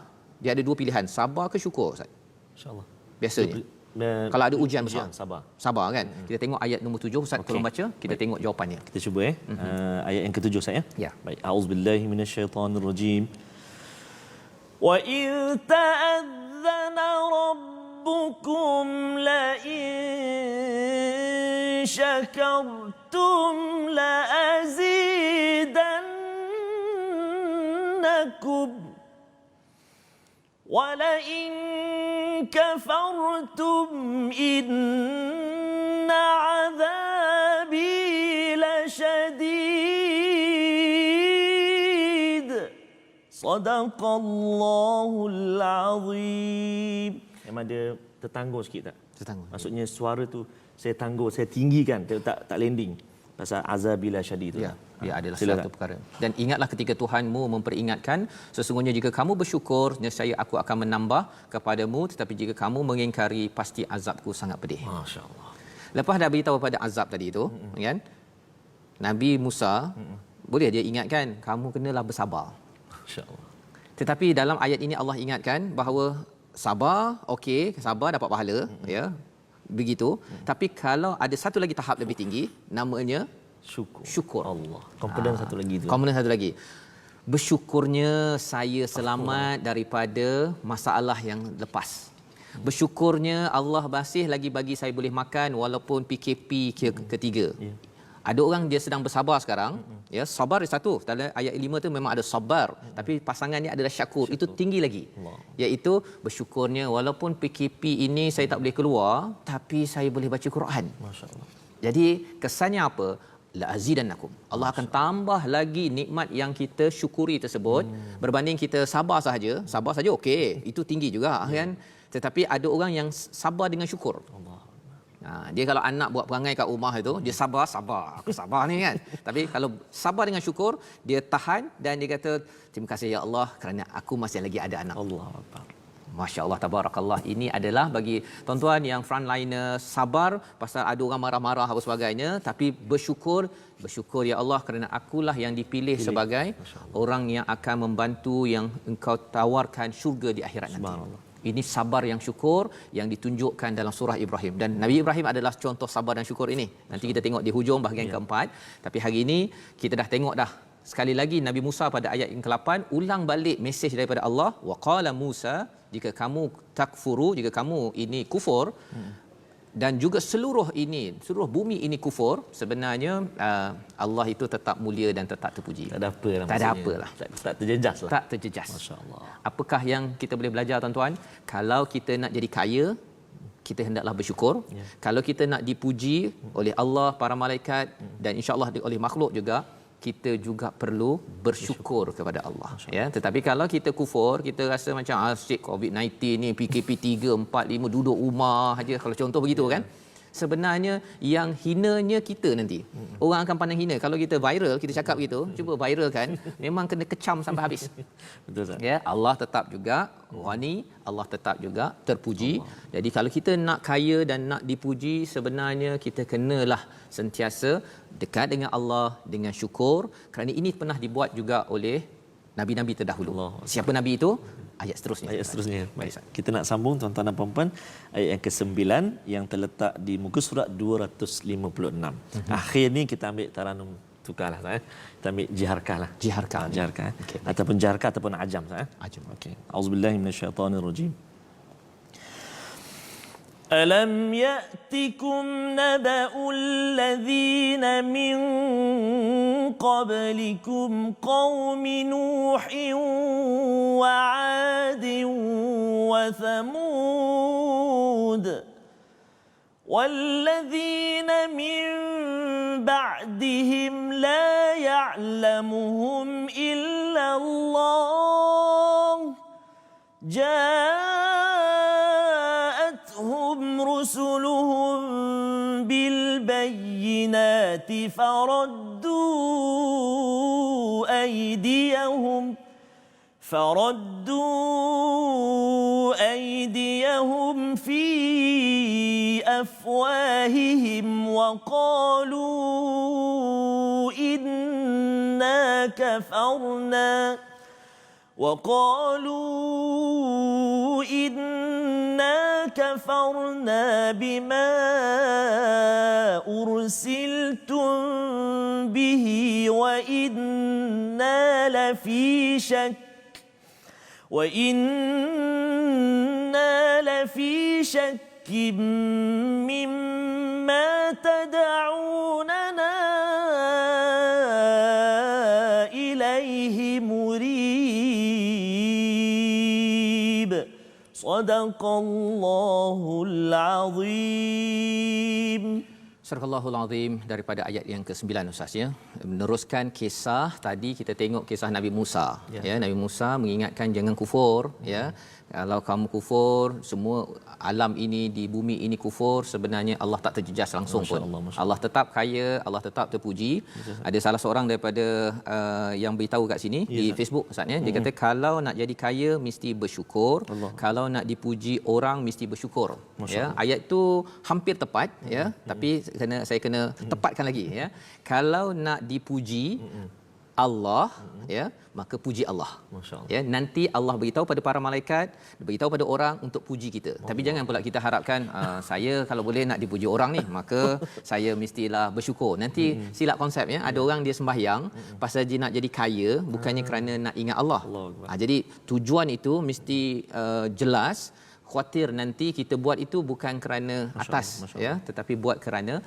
dia ada dua pilihan, sabar ke syukur, Ustaz? Insya-Allah. Biasanya kalau ada ujian besar, sabar, kan. Kita tengok ayat nombor 7, Ustaz tolong baca, kita tengok jawapannya. Kita cuba ayat yang ke-7 saya. Ya. Baik, auzubillahi minasyaitonirrajim. Wa in ta'adzana rabbukum la in syakartum la azidannakum wa la in كفرتم إن عذابي لشديد صدق الله العظيم. Memang ada tertangguh sikit tak? Tertangguh. Maksudnya suara tu saya tangguh, saya tinggikan, tak landing. pasal azabila syadid tu. Ya, dia adalah Silakan. satu perkara. Dan ingatlah ketika Tuhanmu memperingatkan, sesungguhnya jika kamu bersyukur, nescaya aku akan menambah kepadamu, tetapi jika kamu mengingkari, pasti azabku sangat pedih. Masya-Allah. Lepas dah beritahu pada azab tadi tu, kan? Nabi Musa boleh dia ingatkan, kamu kenalah bersabar. Masya-Allah. Tetapi dalam ayat ini Allah ingatkan bahawa sabar, okey, sabar dapat pahala, ya. Begitu. Tapi kalau ada satu lagi tahap lebih tinggi, namanya syukur. Allah. Komponen satu lagi tu. Komponen satu lagi. Bersyukurnya saya selamat daripada masalah yang lepas. Bersyukurnya Allah masih lagi bagi saya boleh makan walaupun PKP ketiga. Ada orang dia sedang bersabar sekarang, ya, sabar is satu. Dalam ayat 5 tu memang ada sabar, tapi pasangannya adalah syakur. Itu tinggi lagi. Iaitu bersyukurnya walaupun PKP ini saya tak boleh keluar, tapi saya boleh baca Quran. Masya-Allah. Jadi kesannya apa? La azidannakum. Allah akan tambah lagi nikmat yang kita syukuri tersebut berbanding kita sabar sahaja. Sabar saja okey, itu tinggi juga kan. Tetapi ada orang yang sabar dengan syukur. Dia kalau anak buat perangai kat rumah itu, dia sabar, aku sabar ni kan. Tapi kalau sabar dengan syukur, dia tahan dan dia kata, terima kasih ya Allah kerana aku masih lagi ada anak. Allahu akbar. Masya-Allah, tabarakallah. Ini adalah bagi tuan-tuan yang frontliner, sabar pasal ada orang marah-marah apa sebagainya, tapi bersyukur ya Allah kerana akulah yang dipilih sebagai orang yang akan membantu yang engkau tawarkan syurga di akhirat nanti. Ini sabar yang syukur yang ditunjukkan dalam surah Ibrahim, dan Nabi Ibrahim adalah contoh sabar dan syukur ini. Nanti kita tengok di hujung bahagian keempat. Tapi hari ini kita dah tengok dah sekali lagi Nabi Musa pada ayat yang ke-8 ulang balik mesej daripada Allah, wa qala Musa, jika kamu takfuru, jika kamu ini kufur, dan juga seluruh bumi ini kufur, sebenarnya Allah itu tetap mulia dan tetap terpuji. Tak ada apa lah. Tak ada apa lah. Tak terjejas lah. Tak terjejas. Masya-Allah. Apakah yang kita boleh belajar tuan-tuan? Kalau kita nak jadi kaya, kita hendaklah bersyukur. Kalau kita nak dipuji oleh Allah, para malaikat dan insya-Allah oleh makhluk juga, kita juga perlu bersyukur kepada Allah, ya. Tetapi kalau kita kufur, kita rasa macam asyik COVID-19 ni, PKP 3 4 5 duduk rumah aja, kalau contoh begitu kan. Sebenarnya yang hinanya kita nanti. Orang akan pandang hina. Kalau kita viral, kita cakap begitu, cuba viral kan, memang kena kecam sampai habis. Betul tak? Ya, Allah tetap juga ghani, Allah tetap juga terpuji. Jadi kalau kita nak kaya dan nak dipuji, sebenarnya kita kenalah sentiasa dekat dengan Allah dengan syukur, kerana ini pernah dibuat juga oleh nabi-nabi terdahulu. Siapa nabi itu? Ayat seterusnya. Ayat seterusnya. Baik. Kita nak sambung tuan-tuan dan puan-puan ayat yang ke-9 yang terletak di muka surat 256. Akhir ni kita ambil taranum tukarlah kita ambil jiharkah lah. Jiharkah. Okay, ataupun jiharkah ataupun ajam Ajam. Okey. Auzubillahi minasyaitonirrajim. ألم يأتكم نبأ الذين من قبلكم قوم نوح وعاد وثمود والذين من بعدهم لا يعلمهم إلا الله جاءتهم رسلهم بالبينات فردوا أيديهم في أفواههم وقالوا إنا كفرنا بما أرسلتم به وإنا لفي شك مما تدعوننا إليه مريب صدق الله العظيم. Surahul Azim, daripada ayat yang ke-9 Ustaz, ya. Meneruskan kisah tadi, kita tengok kisah Nabi Musa. Ya, Nabi Musa mengingatkan jangan kufur, ya. kalau kamu kufur, semua alam ini di bumi ini kufur, sebenarnya Allah tak terjejas langsung pun. Allah tetap kaya, Allah tetap terpuji. Ada salah seorang daripada yang beritahu kat sini di Facebook Ustaz ya, dia kata kalau nak jadi kaya mesti bersyukur, kalau nak dipuji orang mesti bersyukur. Ya, ayat tu hampir tepat ya, tapi saya kena tepatkan lagi ya. Kalau nak dipuji Allah ya, maka puji Allah. Ya, nanti Allah beritahu pada para malaikat, beritahu pada orang untuk puji kita. Tapi jangan pula kita harapkan saya kalau boleh nak dipuji orang ni, maka saya mestilah bersyukur. Nanti silap konsep ya. Ada orang dia sembahyang pasal dia nak jadi kaya, bukannya kerana nak ingat Allah. Jadi tujuan itu mesti jelas. Khawatir nanti kita buat itu bukan kerana atas ya, tetapi buat kerana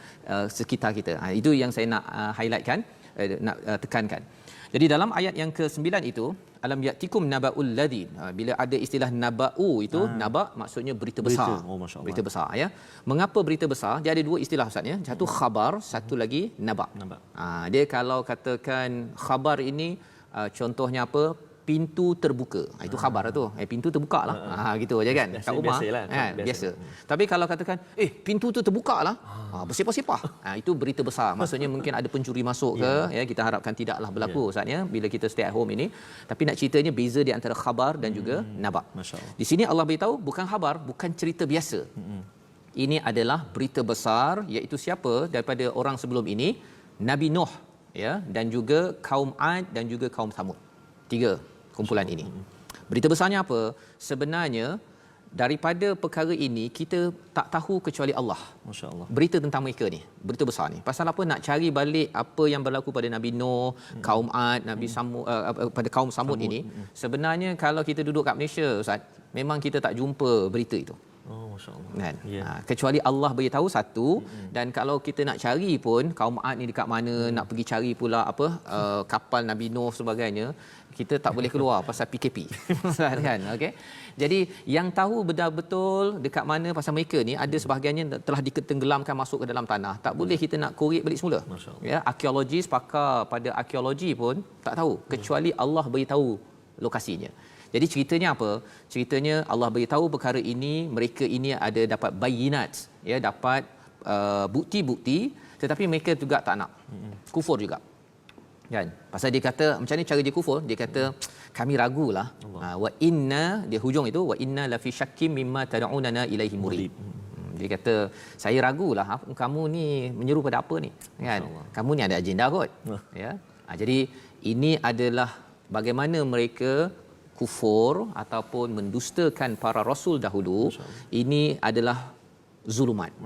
sekitar kita. Itu yang saya nak highlightkan, nak tekankan. Jadi dalam ayat yang ke-9 itu, alam ya'tikum naba'ul ladin. Bila ada istilah naba'u itu, naba' maksudnya berita besar. Berita besar ya. Mengapa berita besar? Dia ada dua istilah Ustaz ya. Satu khabar, satu lagi naba'. Dia kalau katakan khabar ini contohnya apa? Pintu terbuka. Itu khabar tu. Pintu terbuka lah. Gitu aja kan. Kat rumah biasa. Tapi kalau katakan pintu tu terbuka lah. Bersepah-sepah. Itu berita besar. Maksudnya mungkin ada pencuri masuk ke ya, kita harapkan tidaklah berlaku Ustaz ya bila kita stay at home ini. Tapi nak ceritanya beza di antara khabar dan juga naba'. Di sini Allah beritahu bukan khabar, bukan cerita biasa. Ini adalah berita besar, iaitu siapa daripada orang sebelum ini? Nabi Nuh ya, dan juga kaum Ad dan juga kaum Samud. 3 kumpulan ini. Berita besarnya apa? Sebenarnya daripada perkara ini kita tak tahu kecuali Allah. Masya-Allah. Berita tentang mereka ni, berita besar ni. Pasal apa? Nak cari balik apa yang berlaku pada Nabi Nuh, kaum Ad, Nabi Samud, pada kaum Samud ini. Sebenarnya kalau kita duduk kat Malaysia Ustaz, memang kita tak jumpa berita itu. Masya-Allah. Kan? Kecuali Allah beritahu satu, dan kalau kita nak cari pun kaum Ad ni dekat mana, nak pergi cari pula apa kapal Nabi Nuh sebagainya, kita tak boleh keluar pasal PKP. Kan? Okey. Jadi yang tahu betul-betul dekat mana pasal mereka ni, ada sebahagiannya telah ditenggelamkan masuk ke dalam tanah. Tak boleh kita nak korek balik semula. Ya, arkeologis, pakar pada arkeologi pun tak tahu kecuali Allah beritahu lokasinya. Jadi ceritanya apa? Ceritanya Allah beritahu perkara ini, mereka ini ada dapat bayinat, ya, dapat bukti-bukti, tetapi mereka juga tak nak. Kufur juga. Kan? Pasal dia kata macam ni cara dia kufur, dia kata kami ragulah. Wa inna, dia hujung itu wa inna la fi syakkim mimma tad'unana ilaihi murib. Dia kata saya ragulah kamu ni menyeru pada apa ni? Kan? Kamu ni ada agenda kot. Ya. Jadi ini adalah bagaimana mereka kufur ataupun mendustakan para rasul dahulu. Ini adalah zulumat.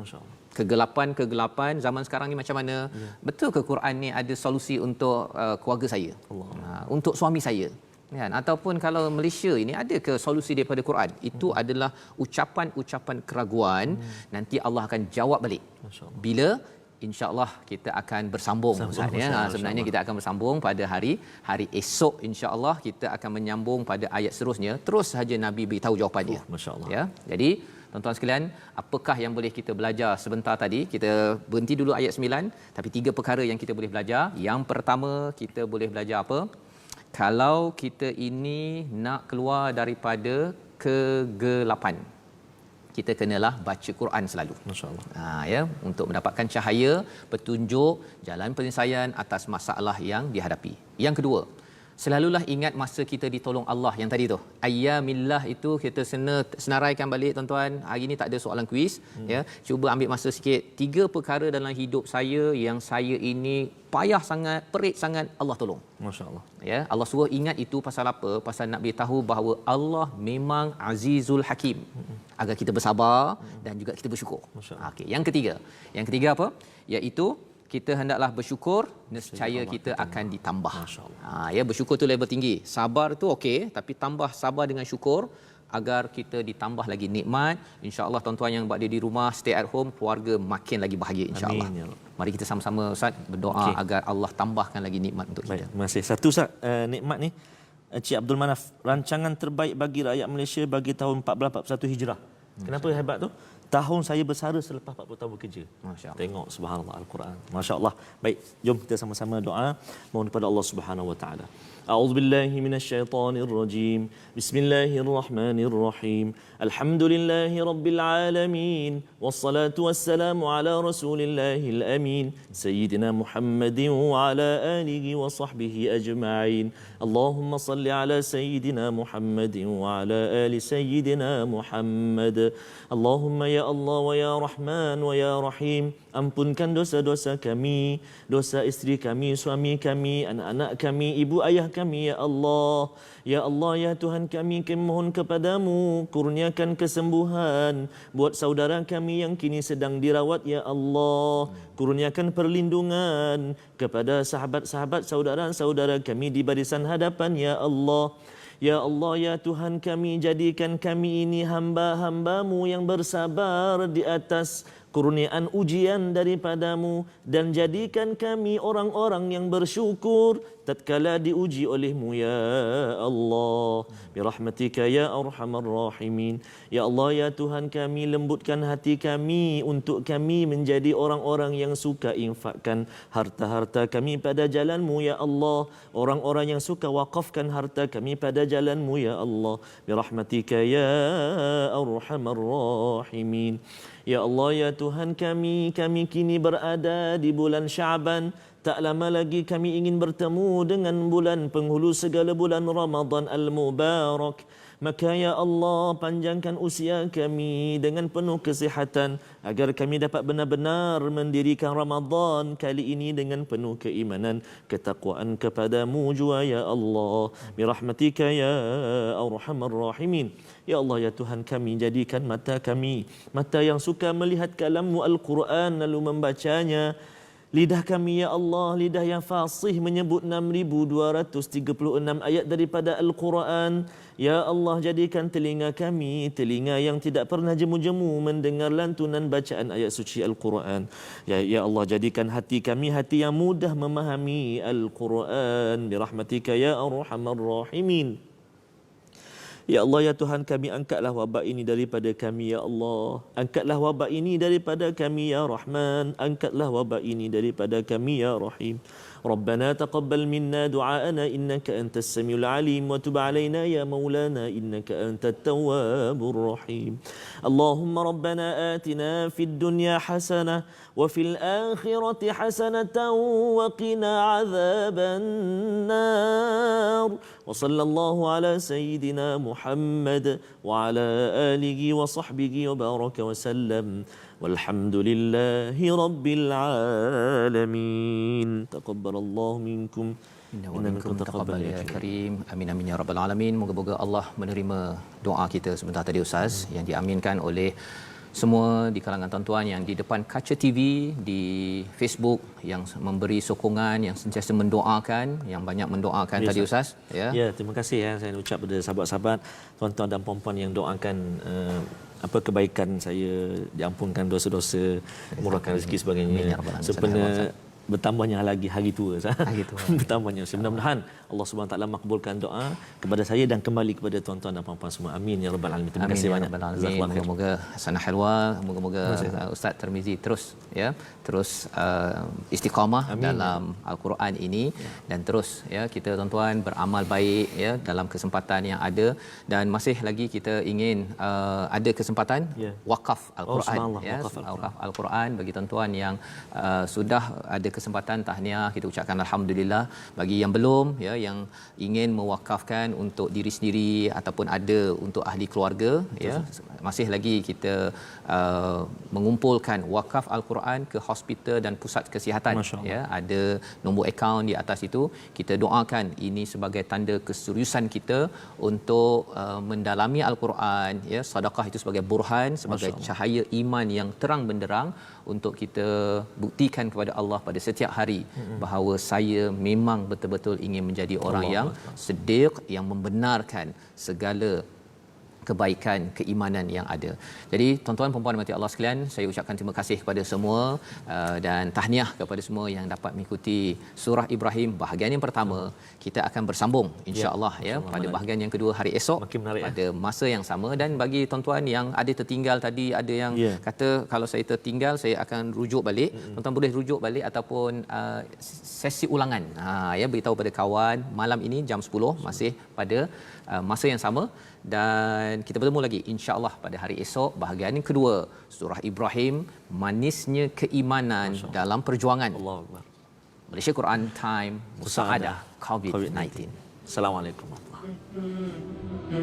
Kegelapan zaman sekarang ni macam mana? Betul ke Quran ni ada solusi untuk keluarga saya? Untuk suami saya? Kan? Ataupun kalau Malaysia ini ada ke solusi daripada Quran? Itu adalah ucapan-ucapan keraguan. Nanti Allah akan jawab balik. Bila insya-Allah kita akan bersambung Ustaz ya. Sebenarnya kita akan bersambung pada hari esok, insya-Allah kita akan menyambung pada ayat seterusnya. Terus saja Nabi beritahu jawapannya. Masya-Allah. Ya. Jadi tuan-tuan sekalian, apakah yang boleh kita belajar sebentar tadi? Kita berhenti dulu ayat 9, tapi 3 perkara yang kita boleh belajar. Yang pertama, kita boleh belajar apa? Kalau kita ini nak keluar daripada kegelapan, kita kenalah baca Quran selalu. Masya-Allah. Ya, untuk mendapatkan cahaya, petunjuk, jalan penyelesaian atas masalah yang dihadapi. Yang kedua, selalulah ingat masa kita ditolong Allah yang tadi tu. Ayyamillah itu kita senaraikan balik tuan-tuan. Hari ni tak ada soalan kuis ya. Cuba ambil masa sikit. 3 perkara dalam hidup saya yang saya ini payah sangat, perit sangat, Allah tolong. Masya-Allah. Ya, Allah suruh ingat itu pasal apa? Pasal nak beritahu bahawa Allah memang Azizul Hakim. Agar kita bersabar dan juga kita bersyukur. Okey, yang ketiga apa? Iaitu kita hendaklah bersyukur, nescaya kita akan ditambah. Ya, bersyukur tu level tinggi. Sabar tu okey, tapi tambah sabar dengan syukur agar kita ditambah lagi nikmat. Insya-Allah tuan-tuan yang berada di rumah, stay at home, keluarga makin lagi bahagia insya-Allah. Mari kita sama-sama Ustaz berdoa agar Allah tambahkan lagi nikmat untuk kita. Terima kasih. Satu Ustaz, nikmat ni Encik Abdul Manaf, rancangan terbaik bagi rakyat Malaysia bagi tahun 1441 Hijrah. Kenapa hebat tu? Tahun saya bersara selepas 40 tahun bekerja. Masya-Allah. Tengok subhanallah Al-Quran. Masya-Allah. Baik, jom kita sama-sama doa mohon kepada Allah Subhanahu Wa Taala. أعوذ بالله من الشيطان الرجيم بسم الله الرحمن الرحيم الحمد لله رب العالمين والصلاة والسلام على رسول الله الأمين سيدنا محمد وعلى آله وصحبه أجمعين اللهم صل على سيدنا محمد وعلى آل سيدنا محمد اللهم يا الله ويا رحمن ويا رحيم ampunkan dosa-dosa kami, dosa isteri kami, suami kami, anak-anak kami, ibu ayah kami ya Allah. Ya Allah ya Tuhan kami mohon kepadamu kurniakan kesembuhan buat saudara kami yang kini sedang dirawat ya Allah. Kurniakan perlindungan kepada sahabat-sahabat saudara-saudara kami di barisan hadapan ya Allah. Ya Allah, ya Tuhan kami, jadikan kami ini hamba-hambamu yang bersabar di atas kurniaan ujian daripadamu dan jadikan kami orang-orang yang bersyukur tatkala diuji olehmu ya Allah. Birahmatika ya arhamar rahimin. Ya Allah, ya Tuhan kami, lembutkan hati kami untuk kami menjadi orang-orang yang suka infakkan harta-harta kami pada jalan-Mu ya Allah. Orang-orang yang suka wakafkan harta kami pada jalan-Mu ya Allah. Birahmatika ya arhamar rahimin. Ya Allah, ya Tuhan kami kini berada di bulan Syaban. Tak lama lagi kami ingin bertemu dengan bulan penghulu segala bulan Ramadan Al-Mubarak. Maka ya Allah, panjangkan usia kami dengan penuh kesihatan agar kami dapat benar-benar mendirikan Ramadan kali ini dengan penuh keimanan, ketakwaan kepadamu jua ya Allah. Birahmatika ya arhamar rahimin. Ya Allah, ya Tuhan kami, jadikan mata kami mata yang suka melihat kalam-Mu Al-Quran lalu membacanya. Lidah kami ya Allah, lidah yang fasih menyebut 6,236 ayat daripada Al-Quran. Ya Allah, jadikan telinga kami telinga yang tidak pernah jemu-jemu mendengar lantunan bacaan ayat suci Al-Quran. Ya Allah, jadikan hati kami hati yang mudah memahami Al-Quran. Birahmatika ya arhamar rahimin. Ya Allah, ya Tuhan kami, angkatlah wabak ini daripada kami ya Allah. Angkatlah wabak ini daripada kami ya Rahman. Angkatlah wabak ini daripada kami ya Rahim. ربنا تقبل منا دعاءنا إنك أنت السميع العليم وتب علينا يا مولانا إنك أنت التواب الرحيم اللهم ربنا آتنا في الدنيا حسنة وفي الآخرة حسنة وقنا عذاب النار وصلى الله على سيدنا محمد وعلى آله وصحبه وبارك وسلم والحمد لله رب العالمين تقبل الله منكم Innakum taqabbal ya karim. Amin amin ya rabbal alamin. Moga-moga Allah menerima doa kita sebentar tadi Ustaz yang diaminkan oleh semua di kalangan tuan-tuan yang di depan kaca TV, di Facebook yang memberi sokongan, yang sentiasa mendoakan, yang banyak mendoakan tadi Ustaz ya. Ya, terima kasih ya saya ucap kepada sahabat-sahabat, tuan-tuan dan puan-puan yang doakan kebaikan saya, diampunkan dosa-dosa, murahkan rezeki sebagainya. Sebenarnya bertambahnya lagi hari tua. Hari tua. Bertambahnya. Mudah-mudahan Allah Subhanahu Wa Taala makbulkan doa kepada saya dan kembali kepada tuan-tuan dan puan-puan semua. Amin ya rabbal alamin. Terima kasih banyak. Moga-moga hasanah halwa, moga-moga Ustaz Tirmizi terus terus istiqamah dalam Al-Quran ini dan terus kita tuan-tuan beramal baik dalam kesempatan yang ada, dan masih lagi kita ingin ada kesempatan wakaf Al-Quran wakaf Al-Quran bagi tuan-tuan yang sudah ada kesempatan tahniah, kita ucapkan alhamdulillah. Bagi yang belum yang ingin mewakafkan untuk diri sendiri ataupun ada untuk ahli keluarga masih lagi kita mengumpulkan wakaf Al-Quran ke hospital dan pusat kesihatan ada nombor akaun di atas itu. Kita doakan ini sebagai tanda keseriusan kita untuk mendalami Al-Quran sedekah itu sebagai burhan, sebagai cahaya iman yang terang benderang untuk kita buktikan kepada Allah pada setiap hari bahawa saya memang betul-betul ingin menjadi orang yang siddiq, yang membenarkan segala kebaikan, keimanan yang ada. Jadi tuan-tuan perempuan mati Allah sekalian, saya ucapkan terima kasih kepada semua dan tahniah kepada semua yang dapat mengikuti surah Ibrahim bahagian yang pertama. Kita akan bersambung insya-Allah ya pada bahagian yang kedua hari esok pada masa yang sama. Dan bagi tuan-tuan yang ada tertinggal tadi, ada yang kata kalau saya tertinggal saya akan rujuk balik, tuan-tuan boleh rujuk balik ataupun sesi ulangan. Ya, beritahu pada kawan malam ini jam 10 masih pada masa yang sama, dan kita bertemu lagi insya-Allah pada hari esok bahagian yang kedua surah Ibrahim, manisnya keimanan dalam perjuangan. Allahuakbar. Malaysia Quran Time Musaadah COVID-19. Assalamualaikum warahmatullahi wabarakatuh.